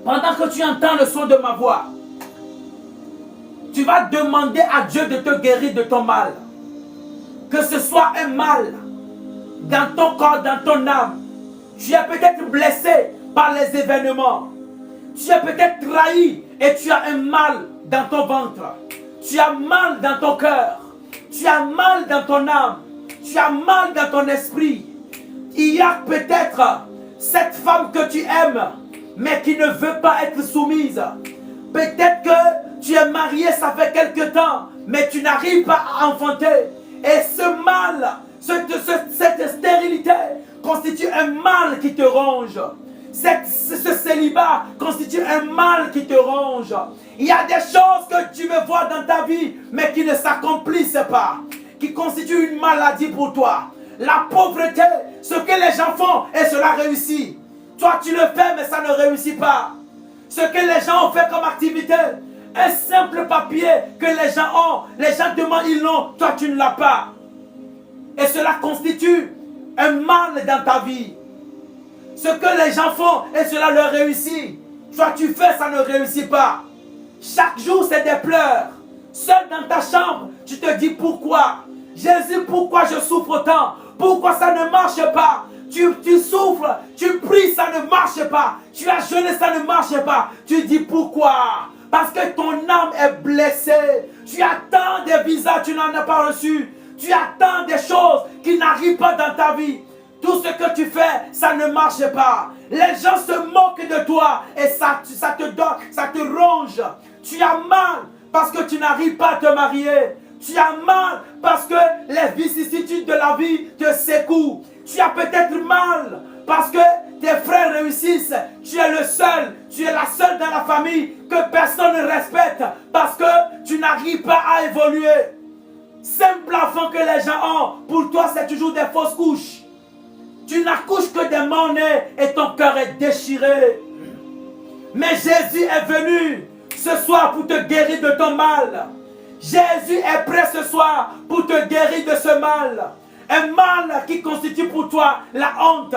pendant que tu entends le son de ma voix, tu vas demander à Dieu de te guérir de ton mal. Que ce soit un mal dans ton corps, dans ton âme. Tu es peut-être blessé par les événements. Tu es peut-être trahi et tu as un mal dans ton ventre. Tu as mal dans ton cœur. Tu as mal dans ton âme. Tu as mal dans ton esprit. Il y a peut-être cette femme que tu aimes, mais qui ne veut pas être soumise. Peut-être que tu es marié, ça fait quelque temps, mais tu n'arrives pas à enfanter. Et ce mal, cette stérilité constitue un mal qui te ronge. Ce célibat constitue un mal qui te ronge. Il y a des choses que tu veux voir dans ta vie, mais qui ne s'accomplissent pas, qui constituent une maladie pour toi. La pauvreté, ce que les gens font, et cela réussit. Toi, tu le fais, mais ça ne réussit pas. Ce que les gens ont fait comme activité, un simple papier que les gens ont, les gens demandent, ils l'ont, toi, tu ne l'as pas. Et cela constitue un mal dans ta vie. Ce que les gens font, et cela leur réussit. Toi, tu fais, ça ne réussit pas. Chaque jour, c'est des pleurs. Seul dans ta chambre, tu te dis pourquoi. Jésus, pourquoi je souffre autant? Pourquoi ça ne marche pas? Tu souffres, tu pries, ça ne marche pas. Tu as jeûné, ça ne marche pas. Tu dis pourquoi? Parce que ton âme est blessée. Tu attends des visas, tu n'en as pas reçu. Tu attends des choses qui n'arrivent pas dans ta vie. Tout ce que tu fais, ça ne marche pas. Les gens se moquent de toi et ça te donne, ça te ronge. Tu as mal parce que tu n'arrives pas à te marier. Tu as mal parce que les vicissitudes de la vie te secouent. Tu as peut-être mal parce que tes frères réussissent. Tu es le seul, tu es la seule dans la famille que personne ne respecte parce que tu n'arrives pas à évoluer. Simple enfant que les gens ont, pour toi c'est toujours des fausses couches. Tu n'accouches que des monnaies et ton cœur est déchiré. Mais Jésus est venu ce soir pour te guérir de ton mal. Jésus est prêt ce soir pour te guérir de ce mal. Un mal qui constitue pour toi la honte.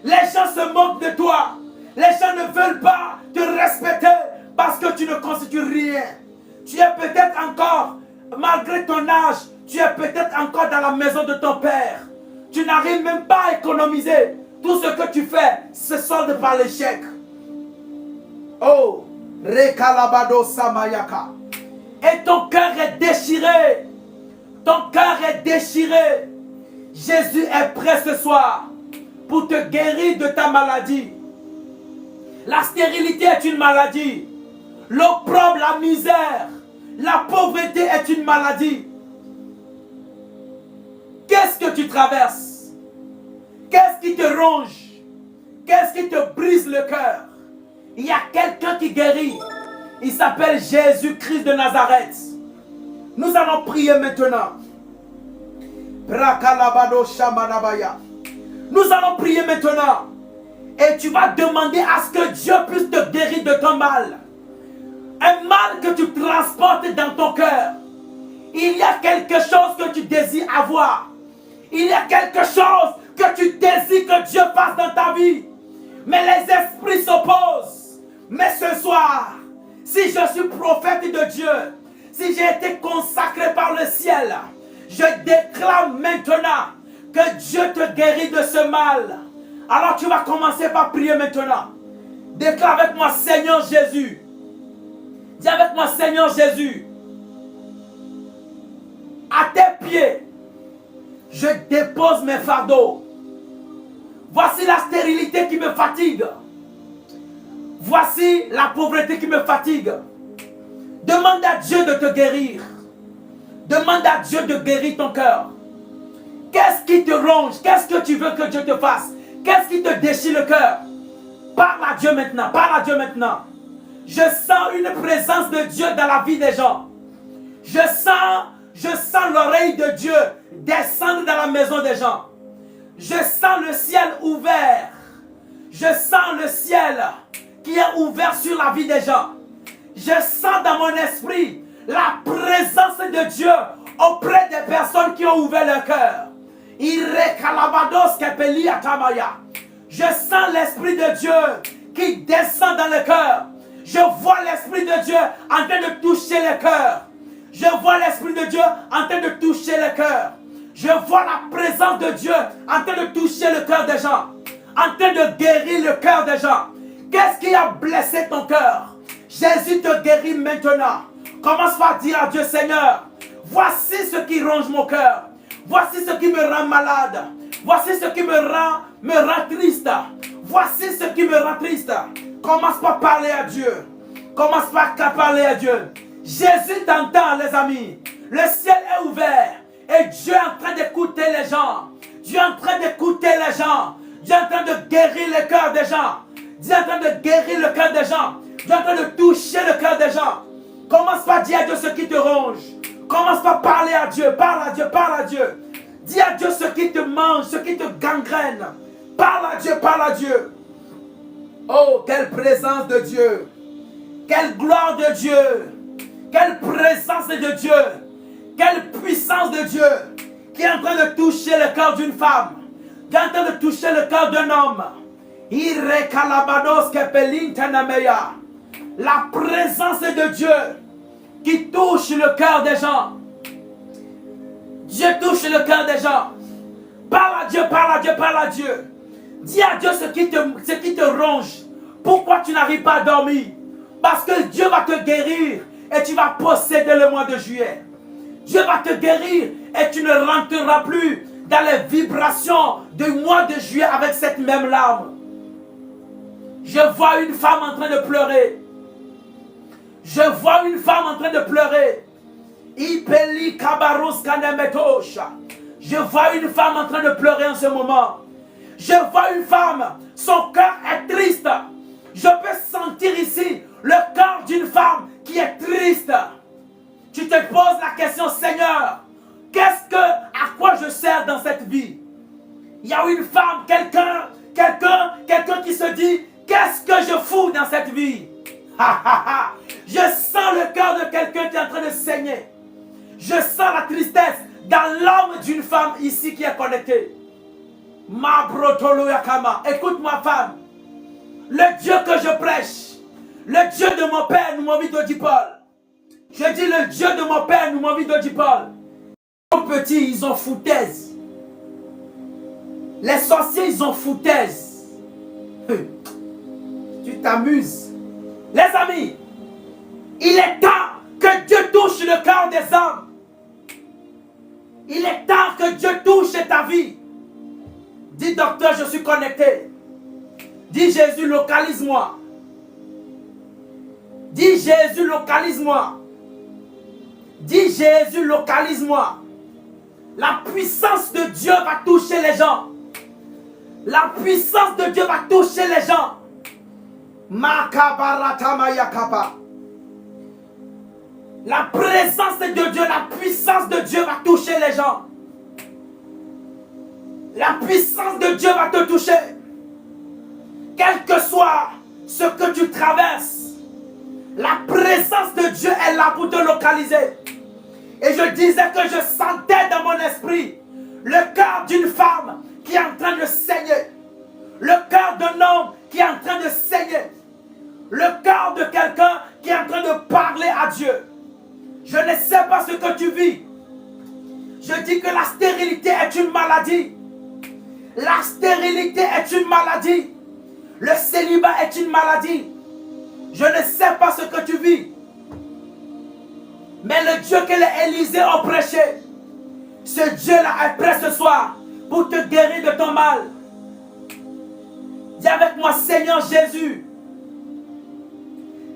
Les gens se moquent de toi. Les gens ne veulent pas te respecter parce que tu ne constitues rien. Tu es peut-être encore, malgré ton âge, tu es peut-être encore dans la maison de ton père. Tu n'arrives même pas à économiser. Tout ce que tu fais se solde par l'échec. Oh, Rekalabado Samayaka. Et ton cœur est déchiré. Ton cœur est déchiré. Jésus est prêt ce soir pour te guérir de ta maladie. La stérilité est une maladie. L'opprobre, la misère, la pauvreté est une maladie. Qu'est-ce que tu traverses? Qu'est-ce qui te ronge? Qu'est-ce qui te brise le cœur? Il y a quelqu'un qui guérit. Il s'appelle Jésus-Christ de Nazareth. Nous allons prier maintenant. Nous allons prier maintenant. Et tu vas demander à ce que Dieu puisse te guérir de ton mal. Un mal que tu transportes dans ton cœur. Il y a quelque chose que tu désires avoir. Il y a quelque chose que tu désires que Dieu fasse dans ta vie. Mais les esprits s'opposent. Mais ce soir, si je suis prophète de Dieu, si j'ai été consacré par le ciel, je déclare maintenant que Dieu te guérit de ce mal. Alors tu vas commencer par prier maintenant. Déclare avec moi, Seigneur Jésus. Dis avec moi, Seigneur Jésus. À tes pieds, je dépose mes fardeaux. Voici la stérilité qui me fatigue. Voici la pauvreté qui me fatigue. Demande à Dieu de te guérir. Demande à Dieu de guérir ton cœur. Qu'est-ce qui te ronge? Qu'est-ce que tu veux que Dieu te fasse? Qu'est-ce qui te déchire le cœur? Parle à Dieu maintenant. Parle à Dieu maintenant. Je sens une présence de Dieu dans la vie des gens. Je sens l'oreille de Dieu descendre dans la maison des gens. Je sens le ciel ouvert. Je sens le ciel qui est ouvert sur la vie des gens. Je sens dans mon esprit la présence de Dieu auprès des personnes qui ont ouvert leur cœur. Je sens l'esprit de Dieu qui descend dans le cœur. Je vois l'esprit de Dieu en train de toucher le cœur. Je vois l'esprit de Dieu en train de toucher le cœur. Je vois la présence de Dieu en train de toucher le cœur des gens. En train de guérir le cœur des gens. Qu'est-ce qui a blessé ton cœur? Jésus te guérit maintenant. Commence par dire à Dieu, Seigneur, voici ce qui ronge mon cœur. Voici ce qui me rend malade. Voici ce qui me rend triste. Voici ce qui me rend triste. Commence par parler à Dieu. Commence par parler à Dieu. Jésus t'entend, les amis. Le ciel est ouvert. Et Dieu est en train d'écouter les gens. Dieu est en train d'écouter les gens. Dieu est en train de guérir le cœur des gens. Dieu est en train de guérir le cœur des gens. Dieu est en train de toucher le cœur des gens. Commence par dire à Dieu ce qui te ronge. Commence par parler à Dieu. Parle à Dieu, parle à Dieu. Dis à Dieu ce qui te mange, ce qui te gangrène. Parle à Dieu, parle à Dieu. Oh, quelle présence de Dieu. Quelle gloire de Dieu. Quelle présence de Dieu. Quelle puissance de Dieu qui est en train de toucher le cœur d'une femme. Qui est en train de toucher le cœur d'un homme. La présence de Dieu qui touche le cœur des gens. Dieu touche le cœur des gens. Parle à Dieu, parle à Dieu, parle à Dieu. Dis à Dieu ce qui te ronge. Pourquoi tu n'arrives pas à dormir? Parce que Dieu va te guérir et tu vas posséder le mois de juillet. Dieu va te guérir et tu ne rentreras plus dans les vibrations du mois de juillet avec cette même larme. Je vois une femme en train de pleurer. Je vois une femme en train de pleurer. Je vois une femme en train de pleurer en ce moment. Je vois une femme, son cœur est triste. Je peux sentir ici le cœur d'une femme qui est triste. Tu te poses la question, Seigneur, à quoi je sers dans cette vie? Il y a une femme, quelqu'un qui se dit, qu'est-ce que je fous dans cette vie? Je sens le cœur de quelqu'un qui est en train de saigner. Je sens la tristesse dans l'âme d'une femme ici qui est connectée. Écoute-moi, femme. Le Dieu que je prêche, le Dieu de mon père, nous m'envie de dire Paul. Je dis le Dieu de mon père, nous m'envie de dire Paul. Les petits, ils ont foutaise. Les sorciers, ils ont foutaise. Tu t'amuses. Les amis, il est temps que Dieu touche le cœur des hommes. Il est temps que Dieu touche ta vie. Dis docteur, je suis connecté. Dis Jésus, localise-moi. Dis Jésus, localise-moi. Dis Jésus, localise-moi. La puissance de Dieu va toucher les gens. La puissance de Dieu va toucher les gens. La présence de Dieu, la puissance de Dieu va toucher les gens. La puissance de Dieu va te toucher. Quel que soit ce que tu traverses, la présence de Dieu est là pour te localiser. Et je disais que je sentais dans mon esprit le cœur d'une femme qui est en train de saigner. Le cœur d'un homme qui est en train de saigner. Le cœur de quelqu'un qui est en train de parler à Dieu. Je ne sais pas ce que tu vis. Je dis que la stérilité est une maladie. La stérilité est une maladie. Le célibat est une maladie. Je ne sais pas ce que tu vis. Mais le Dieu que les Élysées ont prêché, ce Dieu-là est prêt ce soir pour te guérir de ton mal. Dis avec moi, Seigneur Jésus.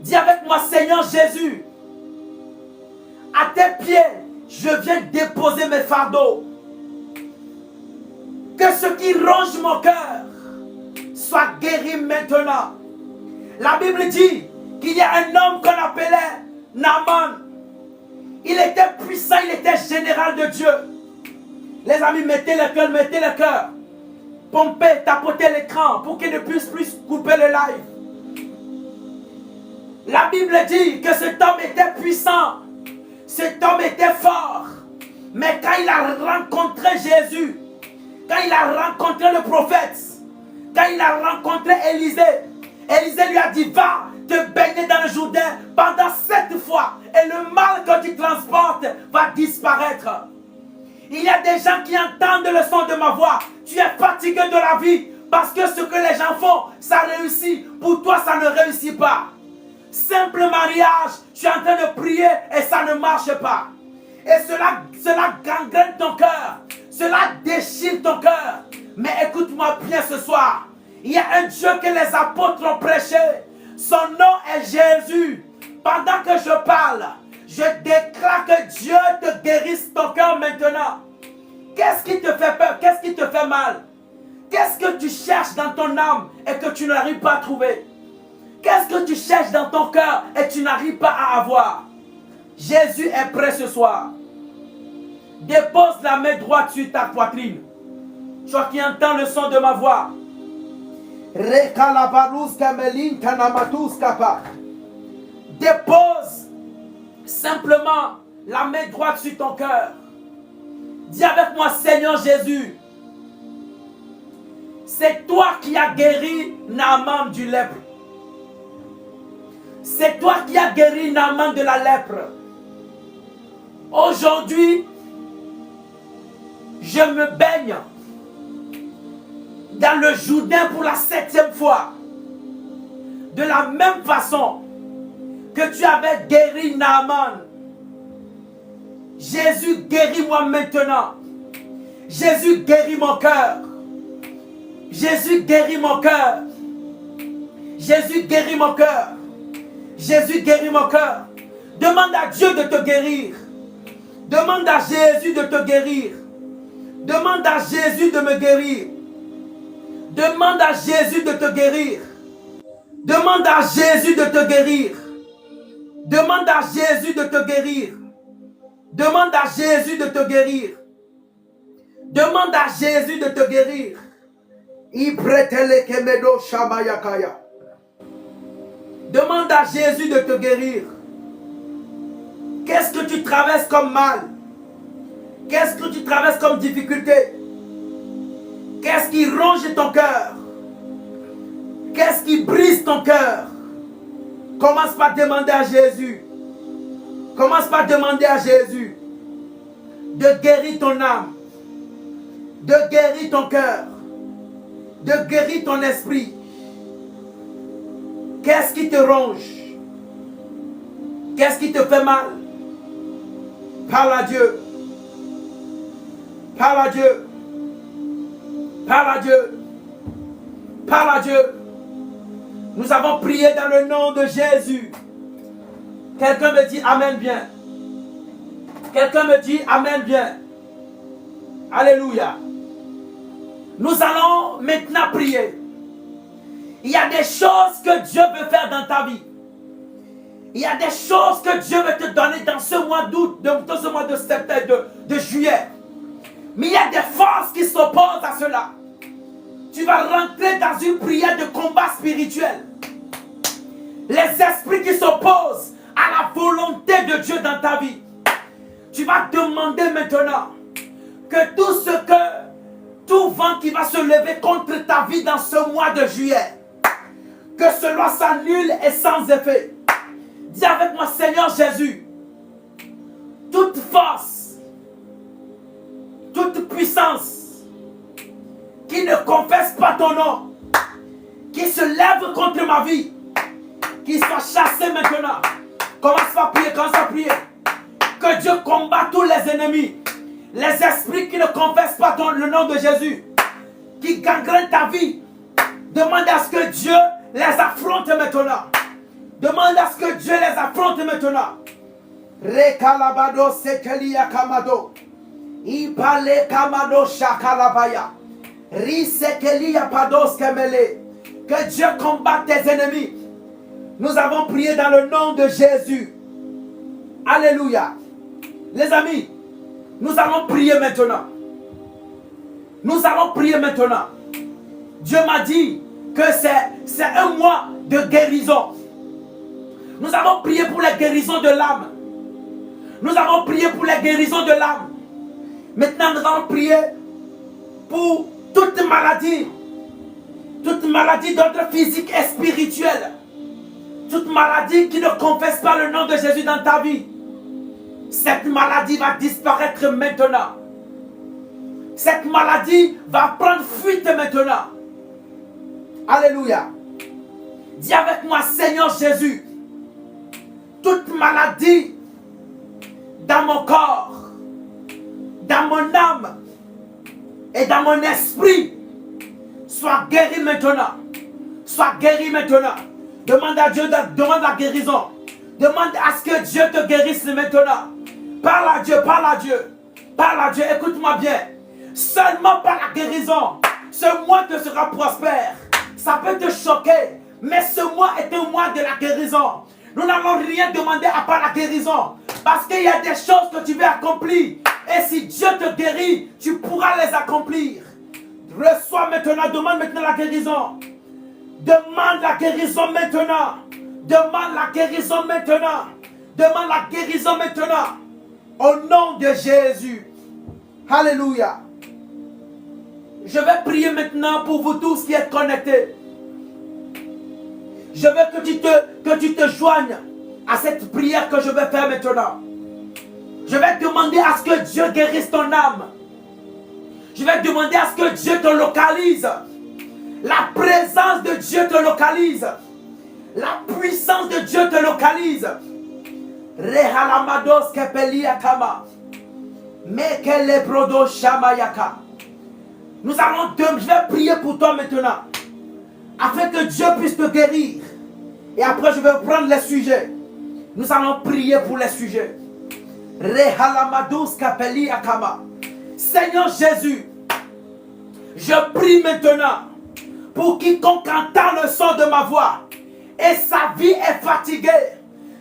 Dis avec moi, Seigneur Jésus. À tes pieds, je viens déposer mes fardeaux. Que ce qui ronge mon cœur soit guéri maintenant. La Bible dit qu'il y a un homme qu'on appelait Naaman. Il était puissant, il était général de Dieu. Les amis, mettez le cœur, mettez le cœur. Pompez, tapotez l'écran pour qu'il ne puisse plus couper le live. La Bible dit que cet homme était puissant. Cet homme était fort. Mais quand il a rencontré Jésus, quand il a rencontré le prophète, quand il a rencontré Élisée, Élisée lui a dit, va te baigner dans le Jourdain pendant 7 fois et le mal que tu transportes va disparaître. Il y a des gens qui entendent le son de ma voix. Tu es fatigué de la vie parce que ce que les gens font, ça réussit. Pour toi, ça ne réussit pas. Simple mariage, tu es en train de prier et ça ne marche pas. Et cela gangrène ton cœur. Cela déchire ton cœur. Mais écoute-moi bien ce soir. Il y a un Dieu que les apôtres ont prêché. Son nom est Jésus. Pendant que je parle, je déclare que Dieu te guérisse ton cœur maintenant. Qu'est-ce qui te fait peur? Qu'est-ce qui te fait mal? Qu'est-ce que tu cherches dans ton âme et que tu n'arrives pas à trouver? Qu'est-ce que tu cherches dans ton cœur et tu n'arrives pas à avoir? Jésus est prêt ce soir. Dépose la main droite sur ta poitrine. Toi qui entends le son de ma voix. Dépose simplement la main droite sur ton cœur. Dis avec moi, Seigneur Jésus. C'est toi qui as guéri Naaman du lèpre. C'est toi qui as guéri Naaman de la lèpre. Aujourd'hui, je me baigne dans le Jourdain pour la 7e fois. De la même façon que tu avais guéri Naaman. Jésus, guéris-moi maintenant. Jésus, guéris mon cœur. Jésus, guéris mon cœur. Jésus, guéris mon cœur. Jésus, guéris mon cœur. Demande à Dieu de te guérir. Demande à Jésus de te guérir. Demande à Jésus de me guérir. Demande à Jésus de te guérir. Demande à Jésus de te guérir. Demande à Jésus de te guérir. Demande à Jésus de te guérir. Demande à Jésus de te guérir. Demande à Jésus de te guérir. Qu'est-ce que tu traverses comme mal? Qu'est-ce que tu traverses comme difficulté? Qu'est-ce qui ronge ton cœur? Qu'est-ce qui brise ton cœur? Commence par demander à Jésus. Commence par demander à Jésus de guérir ton âme, de guérir ton cœur, de guérir ton esprit. Qu'est-ce qui te ronge? Qu'est-ce qui te fait mal? Parle à Dieu. Parle à Dieu. Parle à Dieu. Parle à Dieu. Nous avons prié dans le nom de Jésus. Quelqu'un me dit Amen bien. Quelqu'un me dit Amen bien. Alléluia. Nous allons maintenant prier. Il y a des choses que Dieu veut faire dans ta vie. Il y a des choses que Dieu veut te donner dans ce mois d'août, dans ce mois de septembre, de juillet. Mais il y a des forces qui s'opposent à cela. Tu vas rentrer dans une prière de combat spirituel. Les esprits qui s'opposent à la volonté de Dieu dans ta vie. Tu vas demander maintenant que tout vent qui va se lever contre ta vie dans ce mois de juillet, que cela s'annule et sans effet. Dis avec moi, Seigneur Jésus, toute force, toute puissance qui ne confesse pas ton nom, qui se lève contre ma vie, qui soit chassé maintenant. Commence à prier, commence à prier. Que Dieu combatte tous les ennemis, les esprits qui ne confessent pas le nom de Jésus, qui gangrènent ta vie. Demande à ce que Dieu les affronte maintenant. Demande à ce que Dieu les affronte maintenant. Rekalabado sekelia kamado. Ipale kamado shakalabaya. Risekelia pados kemele. Que Dieu combatte tes ennemis. Nous avons prié dans le nom de Jésus. Alléluia. Les amis, nous allons prier maintenant. Nous allons prier maintenant. Dieu m'a dit que c'est un mois de guérison. Nous avons prié pour les guérisons de l'âme. Nous avons prié pour les guérisons de l'âme. Maintenant, nous allons prier pour toute maladie d'ordre physique et spirituel. Toute maladie qui ne confesse pas le nom de Jésus dans ta vie. Cette maladie va disparaître maintenant. Cette maladie va prendre fuite maintenant. Alléluia. Dis avec moi, Seigneur Jésus, toute maladie dans mon corps, dans mon âme et dans mon esprit, soit guérie maintenant. Soit guérie maintenant. Demande à Dieu, demande la guérison. Demande à ce que Dieu te guérisse maintenant. Parle à Dieu, parle à Dieu. Parle à Dieu, écoute-moi bien. Seulement par la guérison, ce mois te sera prospère. Ça peut te choquer, mais ce mois est un mois de la guérison. Nous n'allons rien demander à part la guérison. Parce qu'il y a des choses que tu veux accomplir. Et si Dieu te guérit, tu pourras les accomplir. Reçois maintenant, demande maintenant la guérison. Demande la guérison maintenant. Demande la guérison maintenant. Demande la guérison maintenant. Au nom de Jésus. Alléluia. Je vais prier maintenant pour vous tous qui êtes connectés. Je veux que tu te joignes à cette prière que je vais faire maintenant. Je vais demander à ce que Dieu guérisse ton âme. Je vais demander à ce que Dieu te localise. La présence de Dieu te localise. La puissance de Dieu te localise. Rehalamados kepeliakama. Mekele brodo shamayaka. Je vais prier pour toi maintenant. Afin que Dieu puisse te guérir. Et après je vais prendre les sujets. Nous allons prier pour les sujets. Rehalamados kepeliakama. Seigneur Jésus, je prie maintenant pour quiconque entend le son de ma voix et sa vie est fatiguée,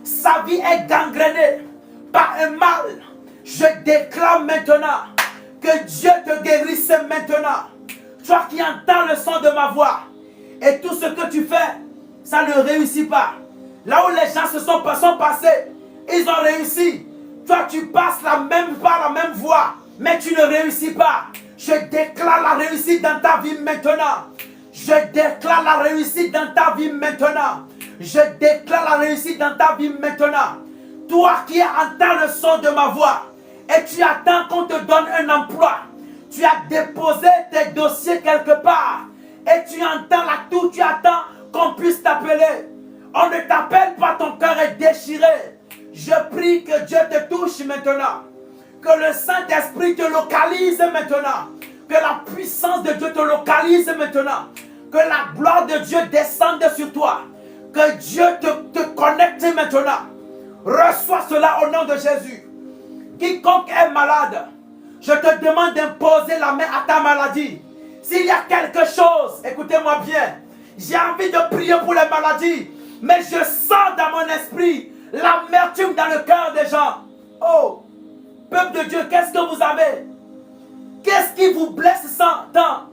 sa vie est gangrénée par un mal. Je déclare maintenant que Dieu te guérisse maintenant. Toi qui entends le son de ma voix et tout ce que tu fais, ça ne réussit pas. Là où les gens se sont passés, ils ont réussi. Toi tu passes par la même voie, mais tu ne réussis pas. Je déclare la réussite dans ta vie maintenant. Je déclare la réussite dans ta vie maintenant. Je déclare la réussite dans ta vie maintenant. Toi qui entends le son de ma voix et tu attends qu'on te donne un emploi. Tu as déposé tes dossiers quelque part et tu entends la toux, tu attends qu'on puisse t'appeler. On ne t'appelle pas, ton cœur est déchiré. Je prie que Dieu te touche maintenant. Que le Saint-Esprit te localise maintenant. Que la puissance de Dieu te localise maintenant. Que la gloire de Dieu descende sur toi. Que Dieu te connecte maintenant. Reçois cela au nom de Jésus. Quiconque est malade, je te demande d'imposer la main à ta maladie. S'il y a quelque chose, écoutez-moi bien. J'ai envie de prier pour les maladies. Mais je sens dans mon esprit l'amertume dans le cœur des gens. Oh, peuple de Dieu, qu'est-ce que vous avez? Qu'est-ce qui vous blesse tant?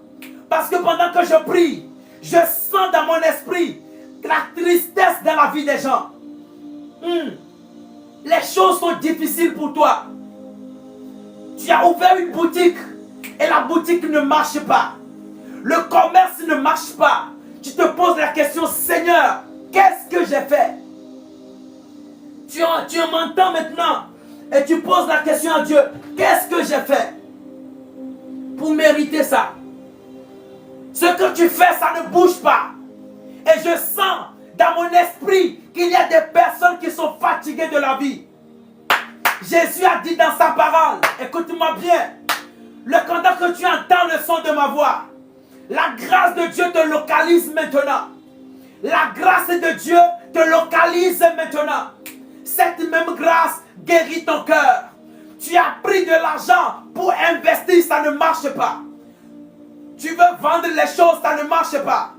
Parce que pendant que je prie, je sens dans mon esprit la tristesse dans la vie des gens. Les choses sont difficiles pour toi. Tu as ouvert une boutique et la boutique ne marche pas. Le commerce ne marche pas. Tu te poses la question, Seigneur, qu'est-ce que j'ai fait? Tu m'entends maintenant et tu poses la question à Dieu, qu'est-ce que j'ai fait pour mériter ça? Ce que tu fais, ça ne bouge pas. Et je sens dans mon esprit qu'il y a des personnes qui sont fatiguées de la vie. Jésus a dit dans sa parole, écoute-moi bien, pendant que tu entends le son de ma voix, la grâce de Dieu te localise maintenant. La grâce de Dieu te localise maintenant. Cette même grâce guérit ton cœur. Tu as pris de l'argent pour investir, ça ne marche pas. Tu veux vendre les choses, ça ne marche pas.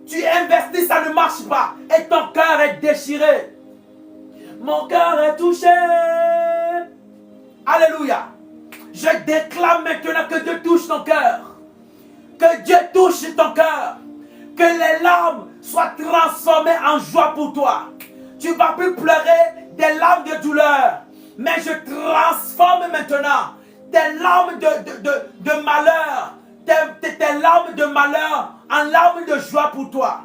Tu investis, ça ne marche pas. Et ton cœur est déchiré. Mon cœur est touché. Alléluia. Je déclame maintenant que Dieu touche ton cœur. Que Dieu touche ton cœur. Que les larmes soient transformées en joie pour toi. Tu ne vas plus pleurer des larmes de douleur. Mais je transforme maintenant tes larmes de malheur. Tes larmes de malheur en larmes de joie pour toi.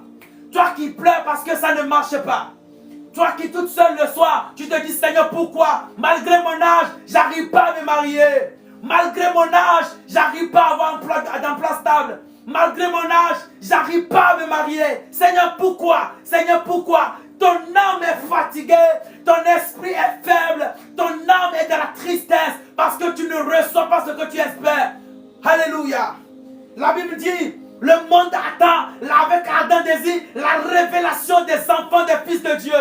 Toi qui pleures parce que ça ne marche pas. Toi qui toute seule le soir, tu te dis Seigneur pourquoi? Malgré mon âge, j'arrive pas à me marier. Malgré mon âge, j'arrive pas à avoir un emploi stable. Malgré mon âge, j'arrive pas à me marier. Seigneur pourquoi? Seigneur pourquoi? Ton âme est fatiguée, ton esprit est faible, ton âme est dans la tristesse parce que tu ne reçois pas ce que tu espères. Alléluia. La Bible dit, le monde attend avec ardent désir la révélation des enfants des fils de Dieu.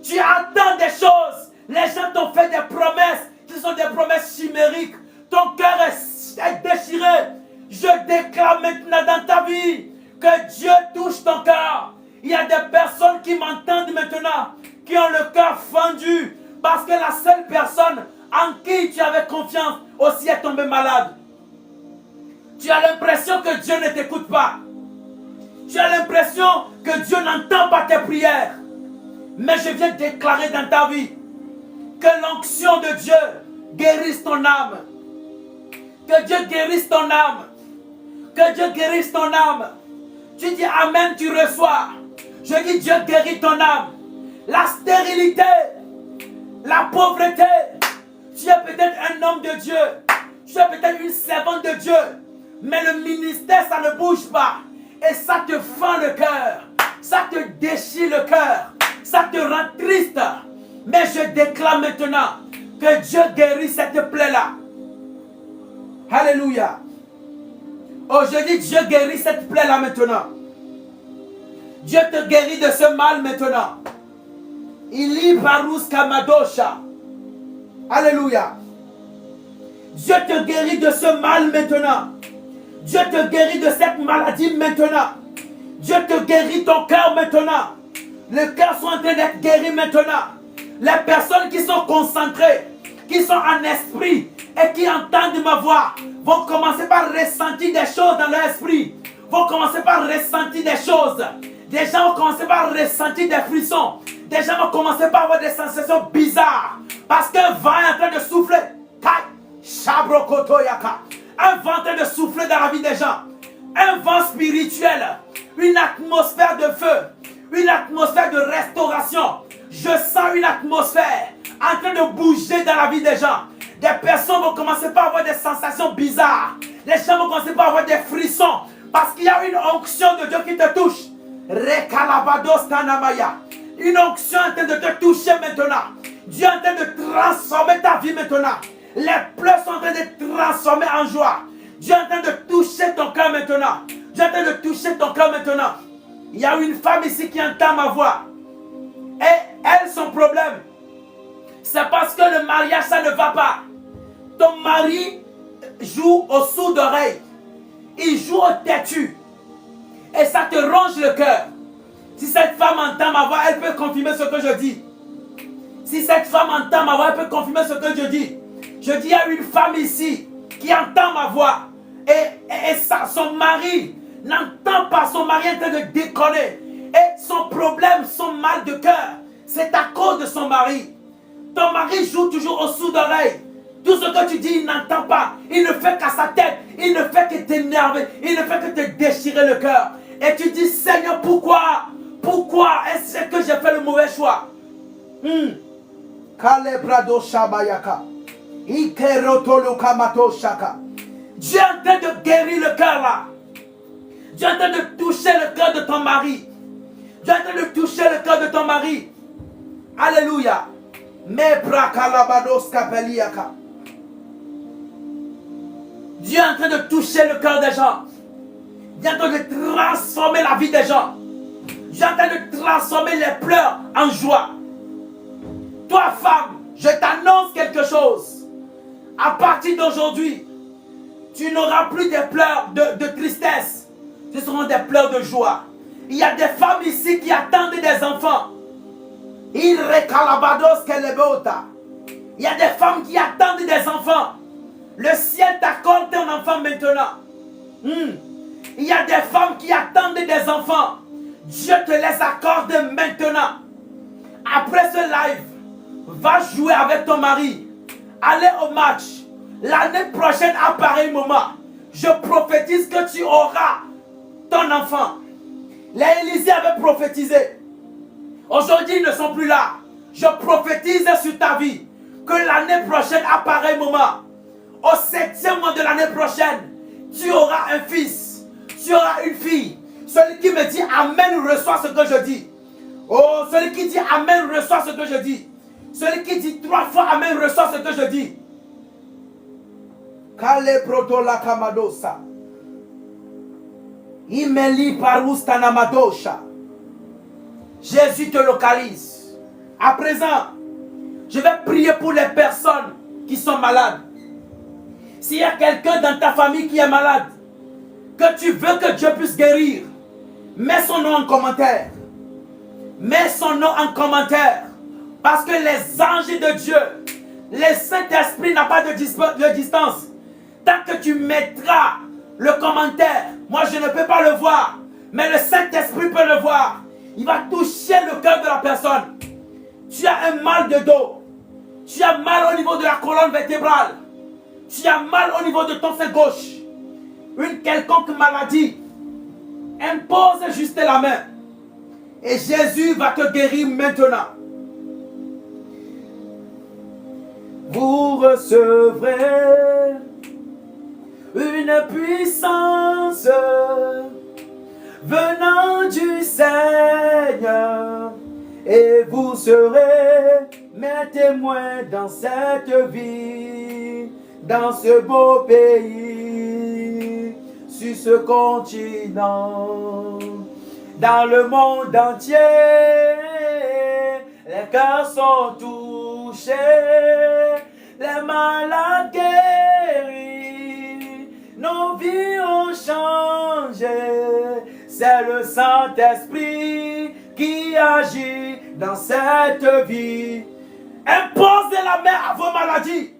Tu attends des choses. Les gens t'ont fait des promesses qui sont des promesses chimériques. Ton cœur est déchiré. Je déclare maintenant dans ta vie que Dieu touche ton cœur. Il y a des personnes qui m'entendent maintenant, qui ont le cœur fendu parce que la seule personne en qui tu avais confiance aussi est tombée malade. Tu as l'impression que Dieu ne t'écoute pas. Tu as l'impression que Dieu n'entend pas tes prières. Mais je viens déclarer dans ta vie que l'onction de Dieu guérisse ton âme. Que Dieu guérisse ton âme. Que Dieu guérisse ton âme. Tu dis Amen, tu reçois. Je dis Dieu guérit ton âme. La stérilité, la pauvreté. Tu es peut-être un homme de Dieu. Tu es peut-être une servante de Dieu. Mais le ministère, ça ne bouge pas. Et ça te fend le cœur. Ça te déchire le cœur. Ça te rend triste. Mais je déclare maintenant que Dieu guérit cette plaie-là. Alléluia. Oh, je dis Dieu guérit cette plaie-là maintenant. Dieu te guérit de ce mal maintenant. Ili barus kamadosha. Alléluia. Dieu te guérit de ce mal maintenant. Dieu te guérit de cette maladie maintenant. Dieu te guérit ton cœur maintenant. Les cœurs sont en train d'être guéris maintenant. Les personnes qui sont concentrées, qui sont en esprit et qui entendent ma voix vont commencer par ressentir des choses dans leur esprit. Vont commencer par ressentir des choses. Des gens vont commencer par ressentir des frissons. Des gens vont commencer par avoir des sensations bizarres. Parce qu'un vent est en train de souffler. Un vent est en train de souffler dans la vie des gens. Un vent spirituel peux avoir des frissons parce qu'il y a une onction de Dieu qui te touche. Rekalabados Tanamaya. Une onction est en train de te toucher maintenant. Dieu est en train de transformer ta vie maintenant. Les pleurs sont en train de te transformer en joie. Dieu est en train de toucher ton cœur maintenant. Dieu est en train de toucher ton cœur maintenant. Il y a une femme ici qui entend ma voix. Et elle, son problème, c'est parce que le mariage, ça ne va pas. Ton mari joue au sourd d'oreille. Il joue au têtu. Et ça te ronge le cœur. Si cette femme entend ma voix, elle peut confirmer ce que je dis. Si cette femme entend ma voix, elle peut confirmer ce que je dis. Je dis à une femme ici qui entend ma voix. Et son mari n'entend pas. Son mari est en train de déconner. Et son problème, son mal de cœur, c'est à cause de son mari. Ton mari joue toujours au sourd d'oreille. Tout ce que tu dis, il n'entend pas. Il ne fait qu'à sa tête. Il ne fait que t'énerver. Il ne fait que te déchirer le cœur. Et tu dis, Seigneur, pourquoi? Pourquoi est-ce que j'ai fait le mauvais choix? Kalebrado Shabayaka. Ikerotoloka Shaka. Dieu est en train de guérir le cœur là. Dieu est en train de toucher le cœur de ton mari. Dieu est en train de toucher le cœur de ton mari. Alléluia. Mebra Kalabados Kapeliaka. Dieu est en train de toucher le cœur des gens. Dieu est en train de transformer la vie des gens. Dieu est en train de transformer les pleurs en joie. Toi, femme, je t'annonce quelque chose. À partir d'aujourd'hui, tu n'auras plus des pleurs de tristesse. Ce seront des pleurs de joie. Il y a des femmes ici qui attendent des enfants. Il y a des femmes qui attendent des enfants. Le ciel t'accorde ton enfant maintenant. Il y a des femmes qui attendent des enfants. Dieu te les accorde maintenant. Après ce live, va jouer avec ton mari. Allez au match. L'année prochaine, à pareil moment, je prophétise que tu auras ton enfant. Les Élysées avaient prophétisé. Aujourd'hui, ils ne sont plus là. Je prophétise sur ta vie que l'année prochaine, à pareil moment, au 7e mois de l'année prochaine, tu auras un fils, tu auras une fille. Celui qui me dit Amen reçoit ce que je dis. Oh, celui qui dit Amen reçoit ce que je dis. Celui qui dit 3 fois Amen reçoit ce que je dis. Kale proto la kamadosa. Imeli parustanamadosha. Jésus te localise. À présent, je vais prier pour les personnes qui sont malades. S'il y a quelqu'un dans ta famille qui est malade, que tu veux que Dieu puisse guérir, mets son nom en commentaire. Mets son nom en commentaire. Parce que les anges de Dieu, le Saint-Esprit n'a pas de distance. Tant que tu mettras le commentaire, moi je ne peux pas le voir, mais le Saint-Esprit peut le voir. Il va toucher le cœur de la personne. Tu as un mal de dos. Tu as mal au niveau de la colonne vertébrale. Tu as mal au niveau de ton sein gauche. Une quelconque maladie. Impose juste la main. Et Jésus va te guérir maintenant. Vous recevrez une puissance venant du Seigneur, et vous serez mes témoins dans cette vie, dans ce beau pays, sur ce continent, dans le monde entier. Les cœurs sont touchés, les malades guéris, nos vies ont changé. C'est le Saint-Esprit qui agit dans cette vie. Imposez la main à vos maladies.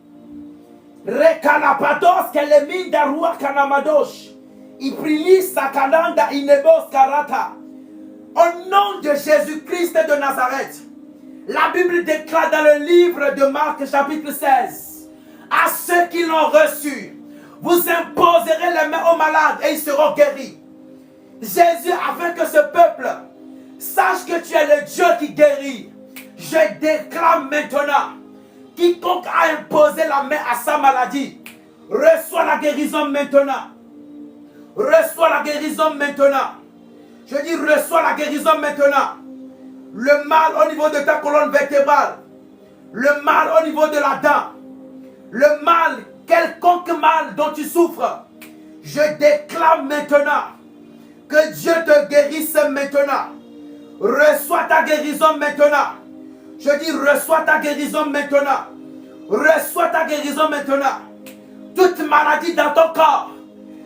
Rekalapados kelemi darua kanamadosh. Iprili sakalanda inebos karata. Au nom de Jésus-Christ de Nazareth, la Bible déclare dans le livre de Marc chapitre 16, à ceux qui l'ont reçu, vous imposerez les mains aux malades et ils seront guéris. Jésus, afin que ce peuple sache que tu es le Dieu qui guérit, je déclare maintenant, quiconque a imposé la main à sa maladie, reçoit la guérison maintenant. Reçois la guérison maintenant. Je dis reçois la guérison maintenant. Le mal au niveau de ta colonne vertébrale. Le mal au niveau de la dent. Le mal, quelconque mal dont tu souffres. Je déclare maintenant que Dieu te guérisse maintenant. Reçois ta guérison maintenant. Je dis reçois ta guérison maintenant. Reçois ta guérison maintenant. Toute maladie dans ton corps,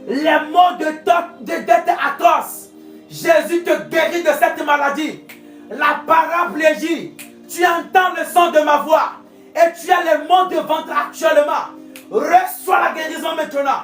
les maux de dette atroce, Jésus te guérit de cette maladie. La paraplégie, tu entends le son de ma voix et tu as les maux de ventre actuellement. Reçois la guérison maintenant.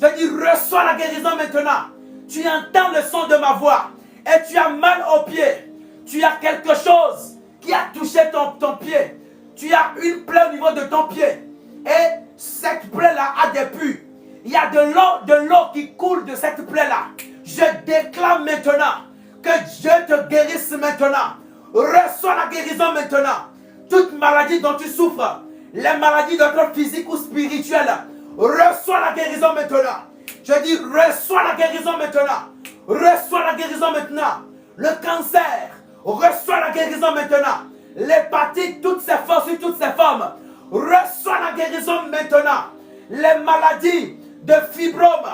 Je dis reçois la guérison maintenant. Tu entends le son de ma voix et tu as mal au pied. Tu as quelque chose qui a touché ton pied. Tu as une plaie au niveau de ton pied. Et cette plaie-là a des pus. Il y a de l'eau qui coule de cette plaie-là. Je déclare maintenant que Dieu te guérisse maintenant. Reçois la guérison maintenant. Toute maladie dont tu souffres, les maladies d'ordre physique ou spirituel, reçois la guérison maintenant. Je dis reçois la guérison maintenant. Reçois la guérison maintenant. Le cancer, reçois la guérison maintenant. L'hépatite, toutes ces forces, toutes ces formes, reçois la guérison maintenant. Les maladies de fibrome,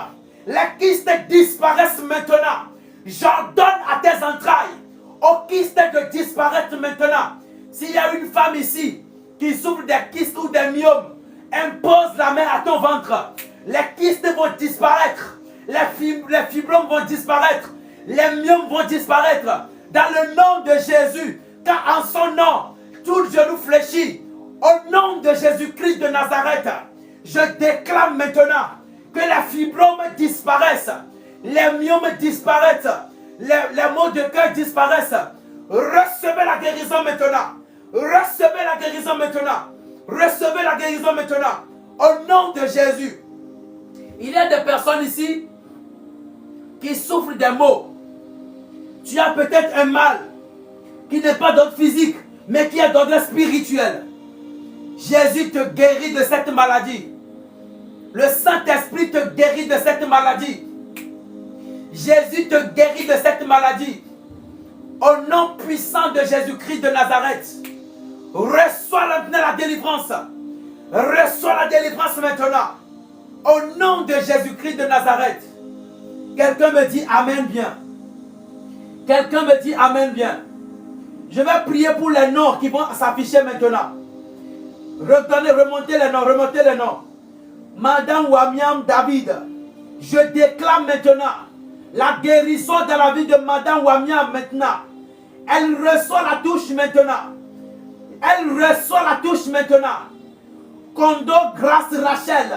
les kystes disparaissent maintenant. J'ordonne à tes entrailles, aux kystes de disparaître maintenant. S'il y a une femme ici qui souffre des kystes ou des myomes, impose la main à ton ventre. Les kystes vont disparaître. Les fibromes vont disparaître. Les myomes vont disparaître. Dans le nom de Jésus, car en son nom, tout genou fléchit. Au nom de Jésus-Christ de Nazareth, je déclare maintenant que les fibromes disparaissent. Les myomes disparaissent. Les maux de cœur disparaissent. Recevez la guérison maintenant. Recevez la guérison maintenant. Recevez la guérison maintenant. Au nom de Jésus. Il y a des personnes ici qui souffrent des maux. Tu as peut-être un mal qui n'est pas d'ordre physique, mais qui est d'ordre spirituel. Jésus te guérit de cette maladie. Le Saint-Esprit te guérit de cette maladie. Jésus te guérit de cette maladie. Au nom puissant de Jésus-Christ de Nazareth, reçois maintenant la délivrance. Reçois la délivrance maintenant. Au nom de Jésus-Christ de Nazareth. Quelqu'un me dit Amen bien. Quelqu'un me dit Amen bien. Je vais prier pour les noms qui vont s'afficher maintenant. Remontez les noms. Madame Wamiam David. Je déclare maintenant la guérison de la vie de Madame Wamiam maintenant. Elle reçoit la touche maintenant. Elle reçoit la touche maintenant. Kondo Grâce Rachel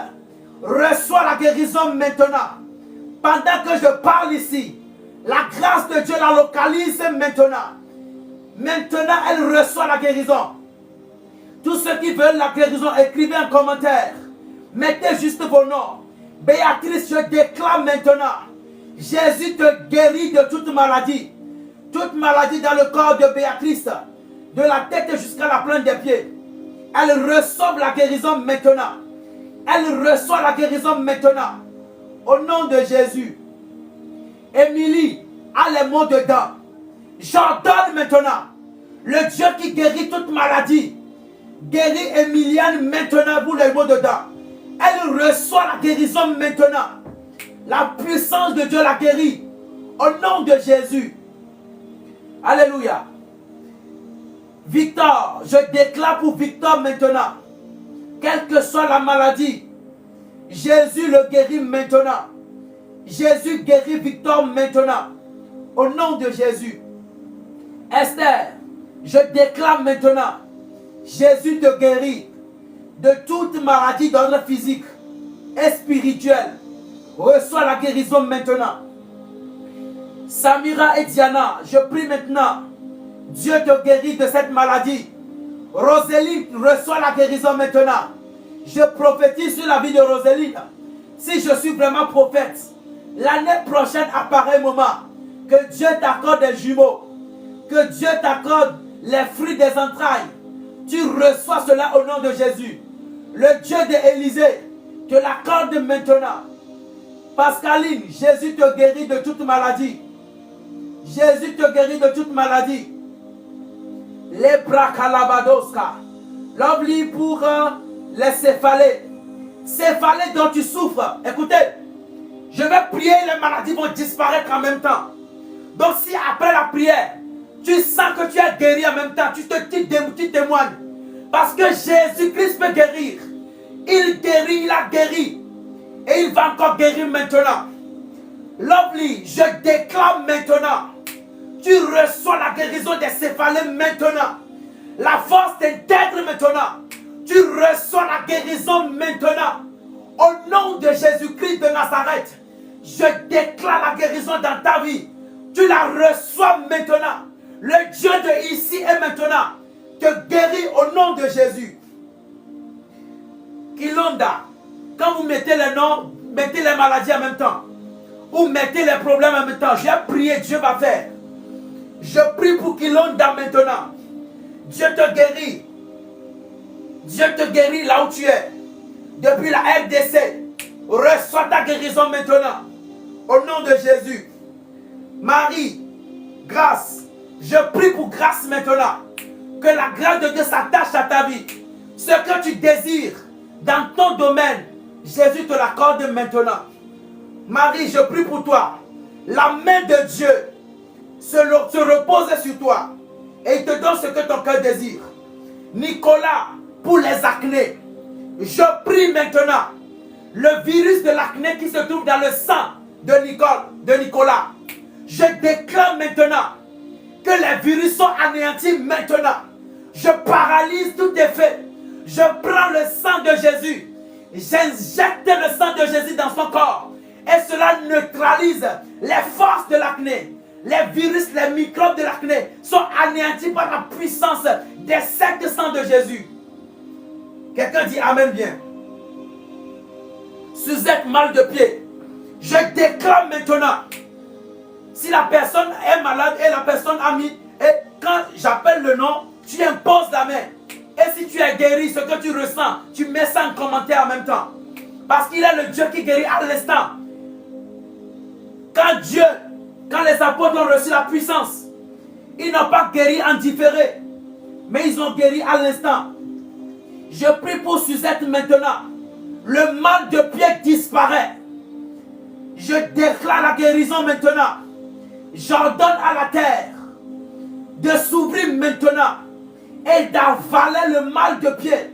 reçoit la guérison maintenant. Pendant que je parle ici, la grâce de Dieu la localise maintenant. Maintenant, elle reçoit la guérison. Tous ceux qui veulent la guérison, écrivez un commentaire. Mettez juste vos noms. Béatrice, je déclare maintenant. Jésus te guérit de toute maladie. Toute maladie dans le corps de Béatrice. De la tête jusqu'à la plante des pieds. Elle reçoit la guérison maintenant. Elle reçoit la guérison maintenant. Au nom de Jésus. Émilie a les maux de dents. J'ordonne maintenant le Dieu qui guérit toute maladie. Guérit Emilienne maintenant pour les maux de dents. Elle reçoit la guérison maintenant. La puissance de Dieu la guérit. Au nom de Jésus. Alléluia. Victor, je déclare pour Victor maintenant. Quelle que soit la maladie, Jésus le guérit maintenant. Jésus guérit Victor maintenant. Au nom de Jésus. Esther, je déclare maintenant. Jésus te guérit de toute maladie d'ordre physique et spirituel. Reçois la guérison maintenant. Samira et Diana, je prie maintenant. Dieu te guérit de cette maladie. Roséline, reçois la guérison maintenant. Je prophétise sur la vie de Roséline. Si je suis vraiment prophète, l'année prochaine, à pareil moment, que Dieu t'accorde des jumeaux, que Dieu t'accorde les fruits des entrailles. Tu reçois cela au nom de Jésus. Le Dieu d'Élisée te l'accorde maintenant. Pascaline, Jésus te guérit de toute maladie. Jésus te guérit de toute maladie. Les bracalabadoska. L'oubli pour les céphalées. Céphalées dont tu souffres. Écoutez, je vais prier, les maladies vont disparaître en même temps. Donc si après la prière, tu sens que tu es guéri en même temps, tu témoignes. Parce que Jésus-Christ peut guérir. Il guérit, il a guéri. Et il va encore guérir maintenant. Lovely, je déclare maintenant. Tu reçois la guérison des céphalées maintenant. La force t'intègre maintenant. Tu reçois la guérison maintenant. Au nom de Jésus-Christ de Nazareth, je déclare la guérison dans ta vie. Tu la reçois maintenant. Le Dieu de ici et maintenant te guérit au nom de Jésus. Kilonda, quand vous mettez les noms, mettez les maladies en même temps. Ou mettez les problèmes en même temps. J'ai prié, Dieu va faire. Je prie pour Kilonda maintenant. Dieu te guérit. Dieu te guérit là où tu es. Depuis la RDC. Reçois ta guérison maintenant. Au nom de Jésus. Marie, grâce. Je prie pour grâce maintenant. Que la grâce de Dieu s'attache à ta vie. Ce que tu désires dans ton domaine, Jésus te l'accorde maintenant. Marie, je prie pour toi. La main de Dieu se repose sur toi. Et il te donne ce que ton cœur désire. Nicolas, pour les acnés, je prie maintenant. Le virus de l'acné qui se trouve dans le sang de Nicolas. Je déclare maintenant que les virus sont anéantis maintenant. Je paralyse tout effet. Je prends le sang de Jésus. J'injecte le sang de Jésus dans son corps. Et cela neutralise les forces de l'acné. Les virus, les microbes de l'acné sont anéantis par la puissance des 7 sangs de Jésus. Quelqu'un dit Amen bien. Suzette, mal de pied. Je déclare maintenant. Si la personne est malade et la personne a mis, et quand j'appelle le nom, tu imposes la main. Et si tu es guéri, ce que tu ressens, tu mets ça en commentaire en même temps. Parce qu'il est le Dieu qui guérit à l'instant. Quand les apôtres ont reçu la puissance, ils n'ont pas guéri en différé, mais ils ont guéri à l'instant. Je prie pour Suzette maintenant. Le mal de pied disparaît. Je déclare la guérison maintenant. J'ordonne à la terre de s'ouvrir maintenant et d'avaler le mal de pied.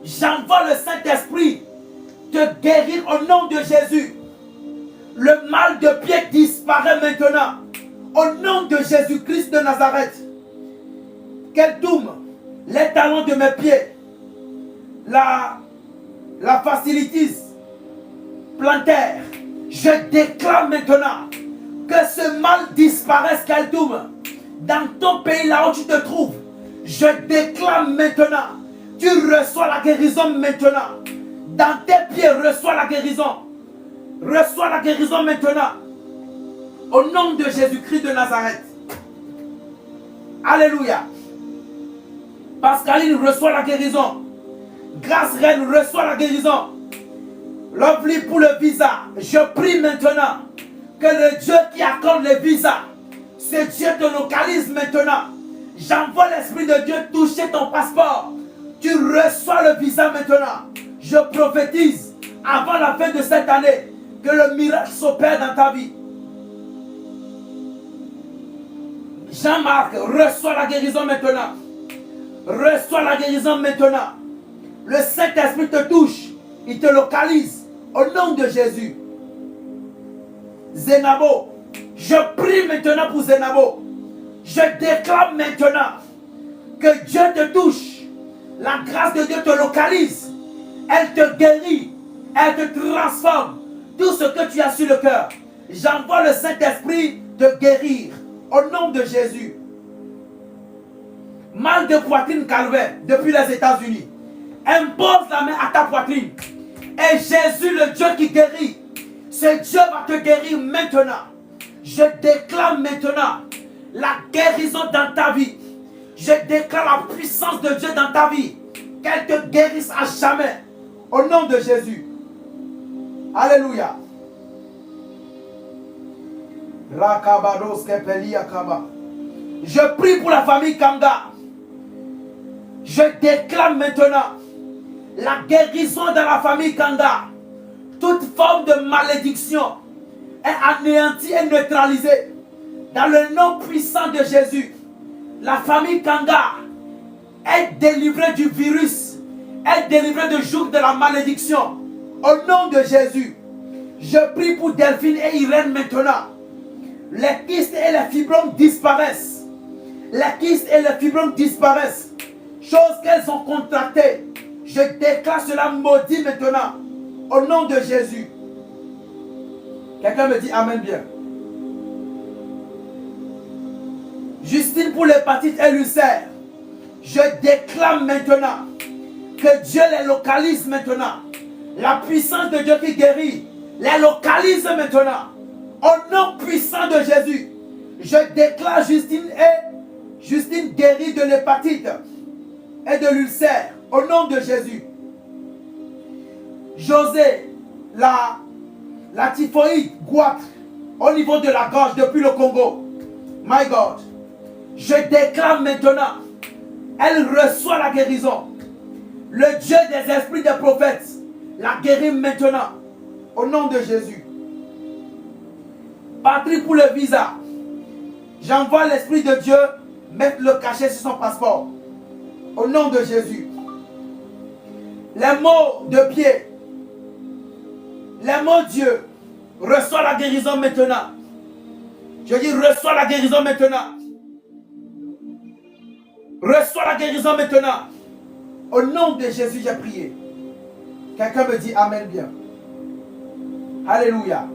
J'envoie le Saint-Esprit te guérir au nom de Jésus. Le mal de pied disparaît maintenant au nom de Jésus-Christ de Nazareth. Keltoum, les talons de mes pieds, la facilitis plantaire, je déclare maintenant que ce mal disparaisse, Keltoum, dans ton pays là où tu te trouves. Je déclare maintenant, tu reçois la guérison maintenant. Dans tes pieds, reçois la guérison. Reçois la guérison maintenant. Au nom de Jésus-Christ de Nazareth. Alléluia. Pascaline reçoit la guérison. Grâce Reine reçoit la guérison. L'oubli pour le visa. Je prie maintenant que le Dieu qui accorde le visa, ce Dieu te localise maintenant. J'envoie l'Esprit de Dieu toucher ton passeport. Tu reçois le visa maintenant. Je prophétise avant la fin de cette année que le miracle s'opère dans ta vie. Jean-Marc, reçois la guérison maintenant. Reçois la guérison maintenant. Le Saint-Esprit te touche. Il te localise. Au nom de Jésus. Zenabo, je prie maintenant pour Zenabo. Je déclare maintenant que Dieu te touche. La grâce de Dieu te localise. Elle te guérit. Elle te transforme. Tout ce que tu as sur le cœur. J'envoie le Saint-Esprit te guérir. Au nom de Jésus. Mal de poitrine calvaire depuis les États-Unis. Impose la main à ta poitrine. Et Jésus, le Dieu qui guérit, ce Dieu va te guérir maintenant. Je déclare maintenant la guérison dans ta vie. Je déclare la puissance de Dieu dans ta vie. Qu'elle te guérisse à jamais. Au nom de Jésus. Alléluia. Rakabados Kepelia Kaba. Je prie pour la famille Kanga. Je déclare maintenant la guérison dans la famille Kanga. Toute forme de malédiction est anéantie et neutralisée. Dans le nom puissant de Jésus, la famille Kanga est délivrée du virus, est délivrée du joug de la malédiction. Au nom de Jésus, je prie pour Delphine et Irène maintenant. Les kystes et les fibromes disparaissent. Les kystes et les fibromes disparaissent. Chose qu'elles ont contractées. Je déclare cela maudit maintenant. Au nom de Jésus. Quelqu'un me dit Amen bien. Justine pour l'hépatite et l'ulcère. Je déclare maintenant que Dieu les localise maintenant. La puissance de Dieu qui guérit les localise maintenant. Au nom puissant de Jésus, je déclare Justine guérie de l'hépatite et de l'ulcère. Au nom de Jésus. José, la typhoïde goitre au niveau de la gorge depuis le Congo. My God. Je déclare maintenant, elle reçoit la guérison. Le Dieu des esprits des prophètes la guérit maintenant. Au nom de Jésus. Patrick pour le visa. J'envoie l'Esprit de Dieu mettre le cachet sur son passeport. Au nom de Jésus. Les mots de pied. Les mots Dieu. Reçois la guérison maintenant. Je dis reçois la guérison maintenant. Reçois la guérison maintenant. Au nom de Jésus, j'ai prié. Quelqu'un me dit Amen bien. Alléluia.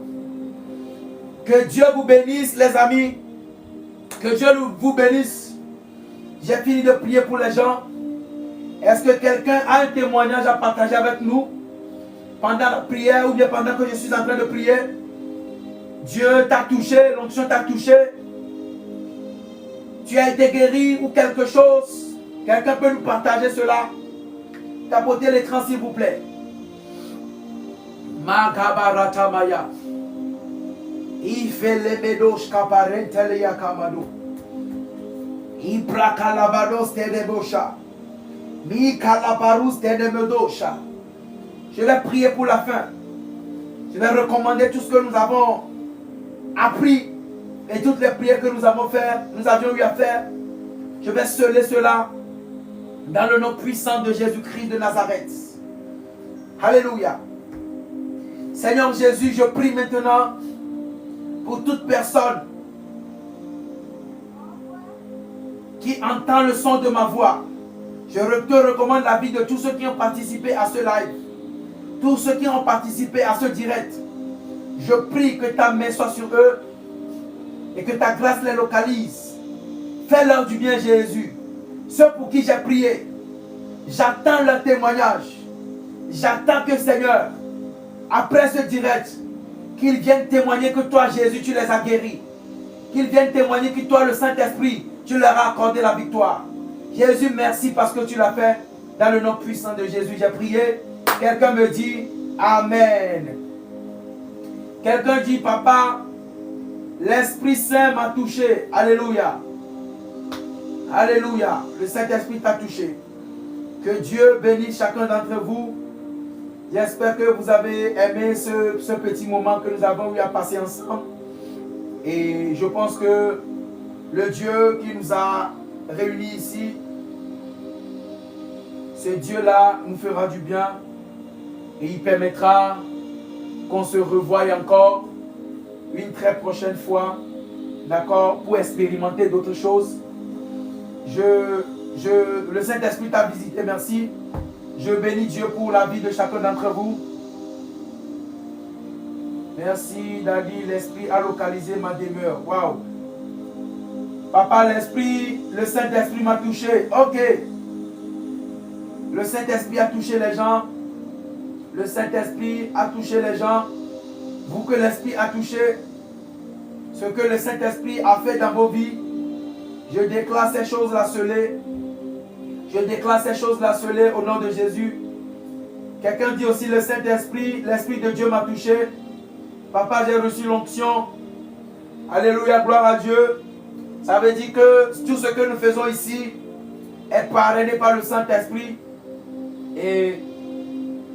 Que Dieu vous bénisse, les amis. Que Dieu vous bénisse. J'ai fini de prier pour les gens. Est-ce que quelqu'un a un témoignage à partager avec nous pendant la prière ou bien pendant que je suis en train de prier? Dieu t'a touché, l'onction t'a touché. Tu as été guéri ou quelque chose. Quelqu'un peut nous partager cela? Tapotez l'écran s'il vous plaît. Magabarata Maya. Ifelemedosh kaparentelia kamado. Ibrakalabados tedebosha. Mikalabarus tedemedosha. Je vais prier pour la fin. Je vais recommander tout ce que nous avons appris et toutes les prières que nous avions eu à faire. Je vais sceller cela dans le nom puissant de Jésus-Christ de Nazareth. Alléluia. Seigneur Jésus, je prie maintenant pour toute personne qui entend le son de ma voix. Je te recommande la vie de tous ceux qui ont participé à ce live. Tous ceux qui ont participé à ce direct. Je prie que ta main soit sur eux et que ta grâce les localise. Fais-leur du bien, Jésus. Ceux pour qui j'ai prié, j'attends leur témoignage. J'attends que, Seigneur, après ce direct, qu'ils viennent témoigner que toi, Jésus, tu les as guéris. Qu'ils viennent témoigner que toi, le Saint-Esprit, tu leur as accordé la victoire. Jésus, merci parce que tu l'as fait. Dans le nom puissant de Jésus, j'ai prié. Quelqu'un me dit Amen. Quelqu'un dit Papa, l'Esprit Saint m'a touché. Alléluia. Alléluia. Le Saint-Esprit t'a touché. Que Dieu bénisse chacun d'entre vous. J'espère que vous avez aimé ce petit moment que nous avons eu à passer ensemble. Et je pense que le Dieu qui nous a réunis ici, ce Dieu-là nous fera du bien et il permettra qu'on se revoie encore une très prochaine fois, d'accord, pour expérimenter d'autres choses. Le Saint-Esprit t'a visité, merci. Je bénis Dieu pour la vie de chacun d'entre vous. Merci, Daddy, l'Esprit a localisé ma demeure. Waouh. Papa, le Saint-Esprit m'a touché. Ok. Le Saint-Esprit a touché les gens. Le Saint-Esprit a touché les gens. Vous que l'Esprit a touché, ce que le Saint-Esprit a fait dans vos vies, je déclare ces choses-là scellées. Je déclare ces choses-là scellées au nom de Jésus. Quelqu'un dit aussi le Saint-Esprit, l'Esprit de Dieu m'a touché. Papa, j'ai reçu l'onction. Alléluia, gloire à Dieu. Ça veut dire que tout ce que nous faisons ici est parrainé par le Saint-Esprit. Et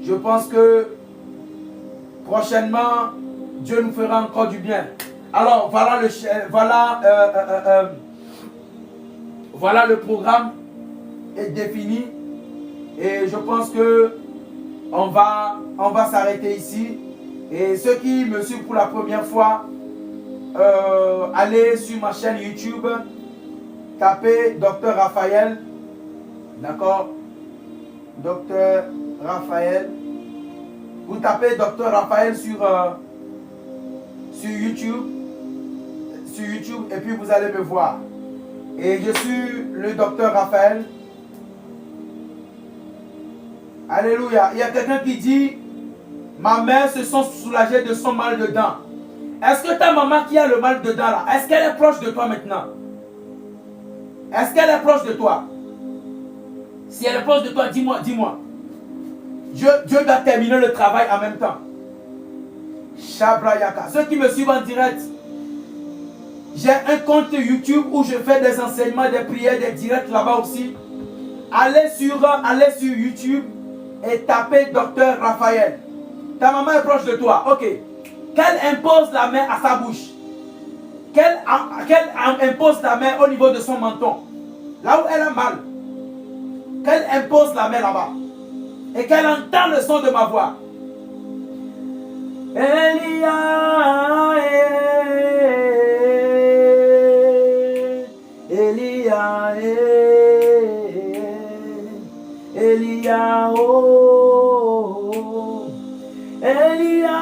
je pense que prochainement, Dieu nous fera encore du bien. Alors, voilà le programme est défini. Et je pense que on va s'arrêter ici. Et ceux qui me suivent pour la première fois, allez sur ma chaîne YouTube, tapez Dr Raphaël. D'accord? Dr Raphaël. Vous tapez Dr Raphaël sur YouTube. Sur YouTube et puis vous allez me voir. Et je suis le Dr Raphaël. Alléluia. Il y a quelqu'un qui dit, ma mère se sent soulagée de son mal de dents. Est-ce que ta maman qui a le mal de dents là, est-ce qu'elle est proche de toi maintenant? Est-ce qu'elle est proche de toi? Si elle est proche de toi, dis-moi. Dieu doit terminer le travail en même temps. Shabrayaka. Ceux qui me suivent en direct, j'ai un compte YouTube où je fais des enseignements, des prières, des directs là-bas aussi. Allez sur YouTube et tapez Dr Raphaël. Ta maman est proche de toi, ok. Qu'elle impose la main à sa bouche. Qu'elle impose la main au niveau de son menton. Là où elle a mal. Qu'elle impose la main là-bas. Et qu'elle entend le son de ma voix. Elia, Elia, Elia, oh, Elia,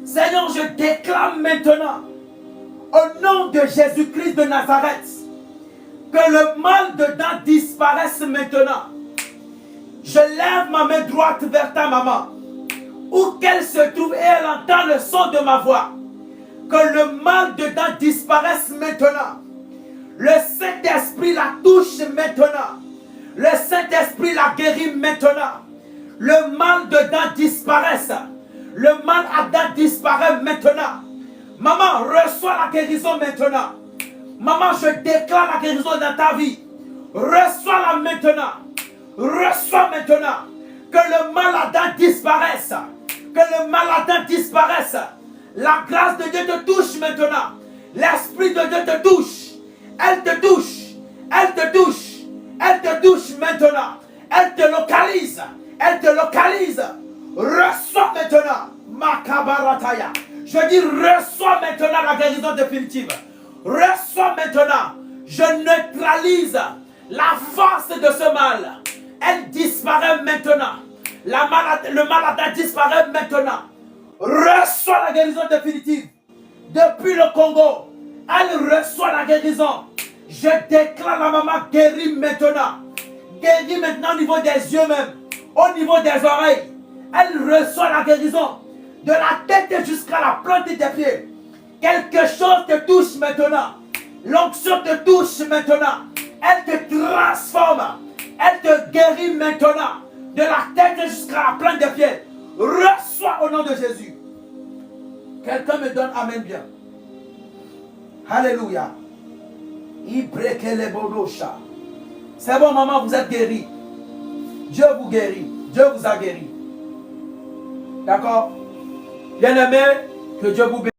Seigneur, je déclare maintenant, au nom de Jésus-Christ de Nazareth, que le mal de dents disparaisse maintenant. Je lève ma main droite vers ta maman, où qu'elle se trouve et elle entend le son de ma voix. Que le mal de dents disparaisse maintenant. Le Saint-Esprit la touche maintenant. Le Saint-Esprit la guérit maintenant. Le mal de dents disparaisse. Le mal à dents disparaît maintenant. Maman, reçois la guérison maintenant. Maman, je déclare la guérison dans ta vie. Reçois-la maintenant. Reçois maintenant. Que le mal à dents disparaisse. Que le mal à dents disparaisse. La grâce de Dieu te touche maintenant. L'Esprit de Dieu te touche. Elle te touche. Elle te touche. Elle te touche maintenant. Elle te localise. Elle te localise. Reçois maintenant. Makabarataya. Je dis reçois maintenant la guérison définitive. Reçois maintenant. Je neutralise la force de ce mal. Elle disparaît maintenant. Le mal à dents disparaît maintenant. Reçois la guérison définitive. Depuis le Congo, elle reçoit la guérison. Je déclare la maman guérie maintenant. Guérie maintenant au niveau des yeux même. Au niveau des oreilles. Elle reçoit la guérison. De la tête jusqu'à la plante des pieds. Quelque chose te touche maintenant. L'onction te touche maintenant. Elle te transforme. Elle te guérit maintenant. De la tête jusqu'à la plante des pieds. Reçois au nom de Jésus. Quelqu'un me donne amen bien. Alléluia. C'est bon, maman, vous êtes guérie. Dieu vous guérit. Dieu vous a guéri. D'accord? Bien-aimé, que Dieu vous bénisse.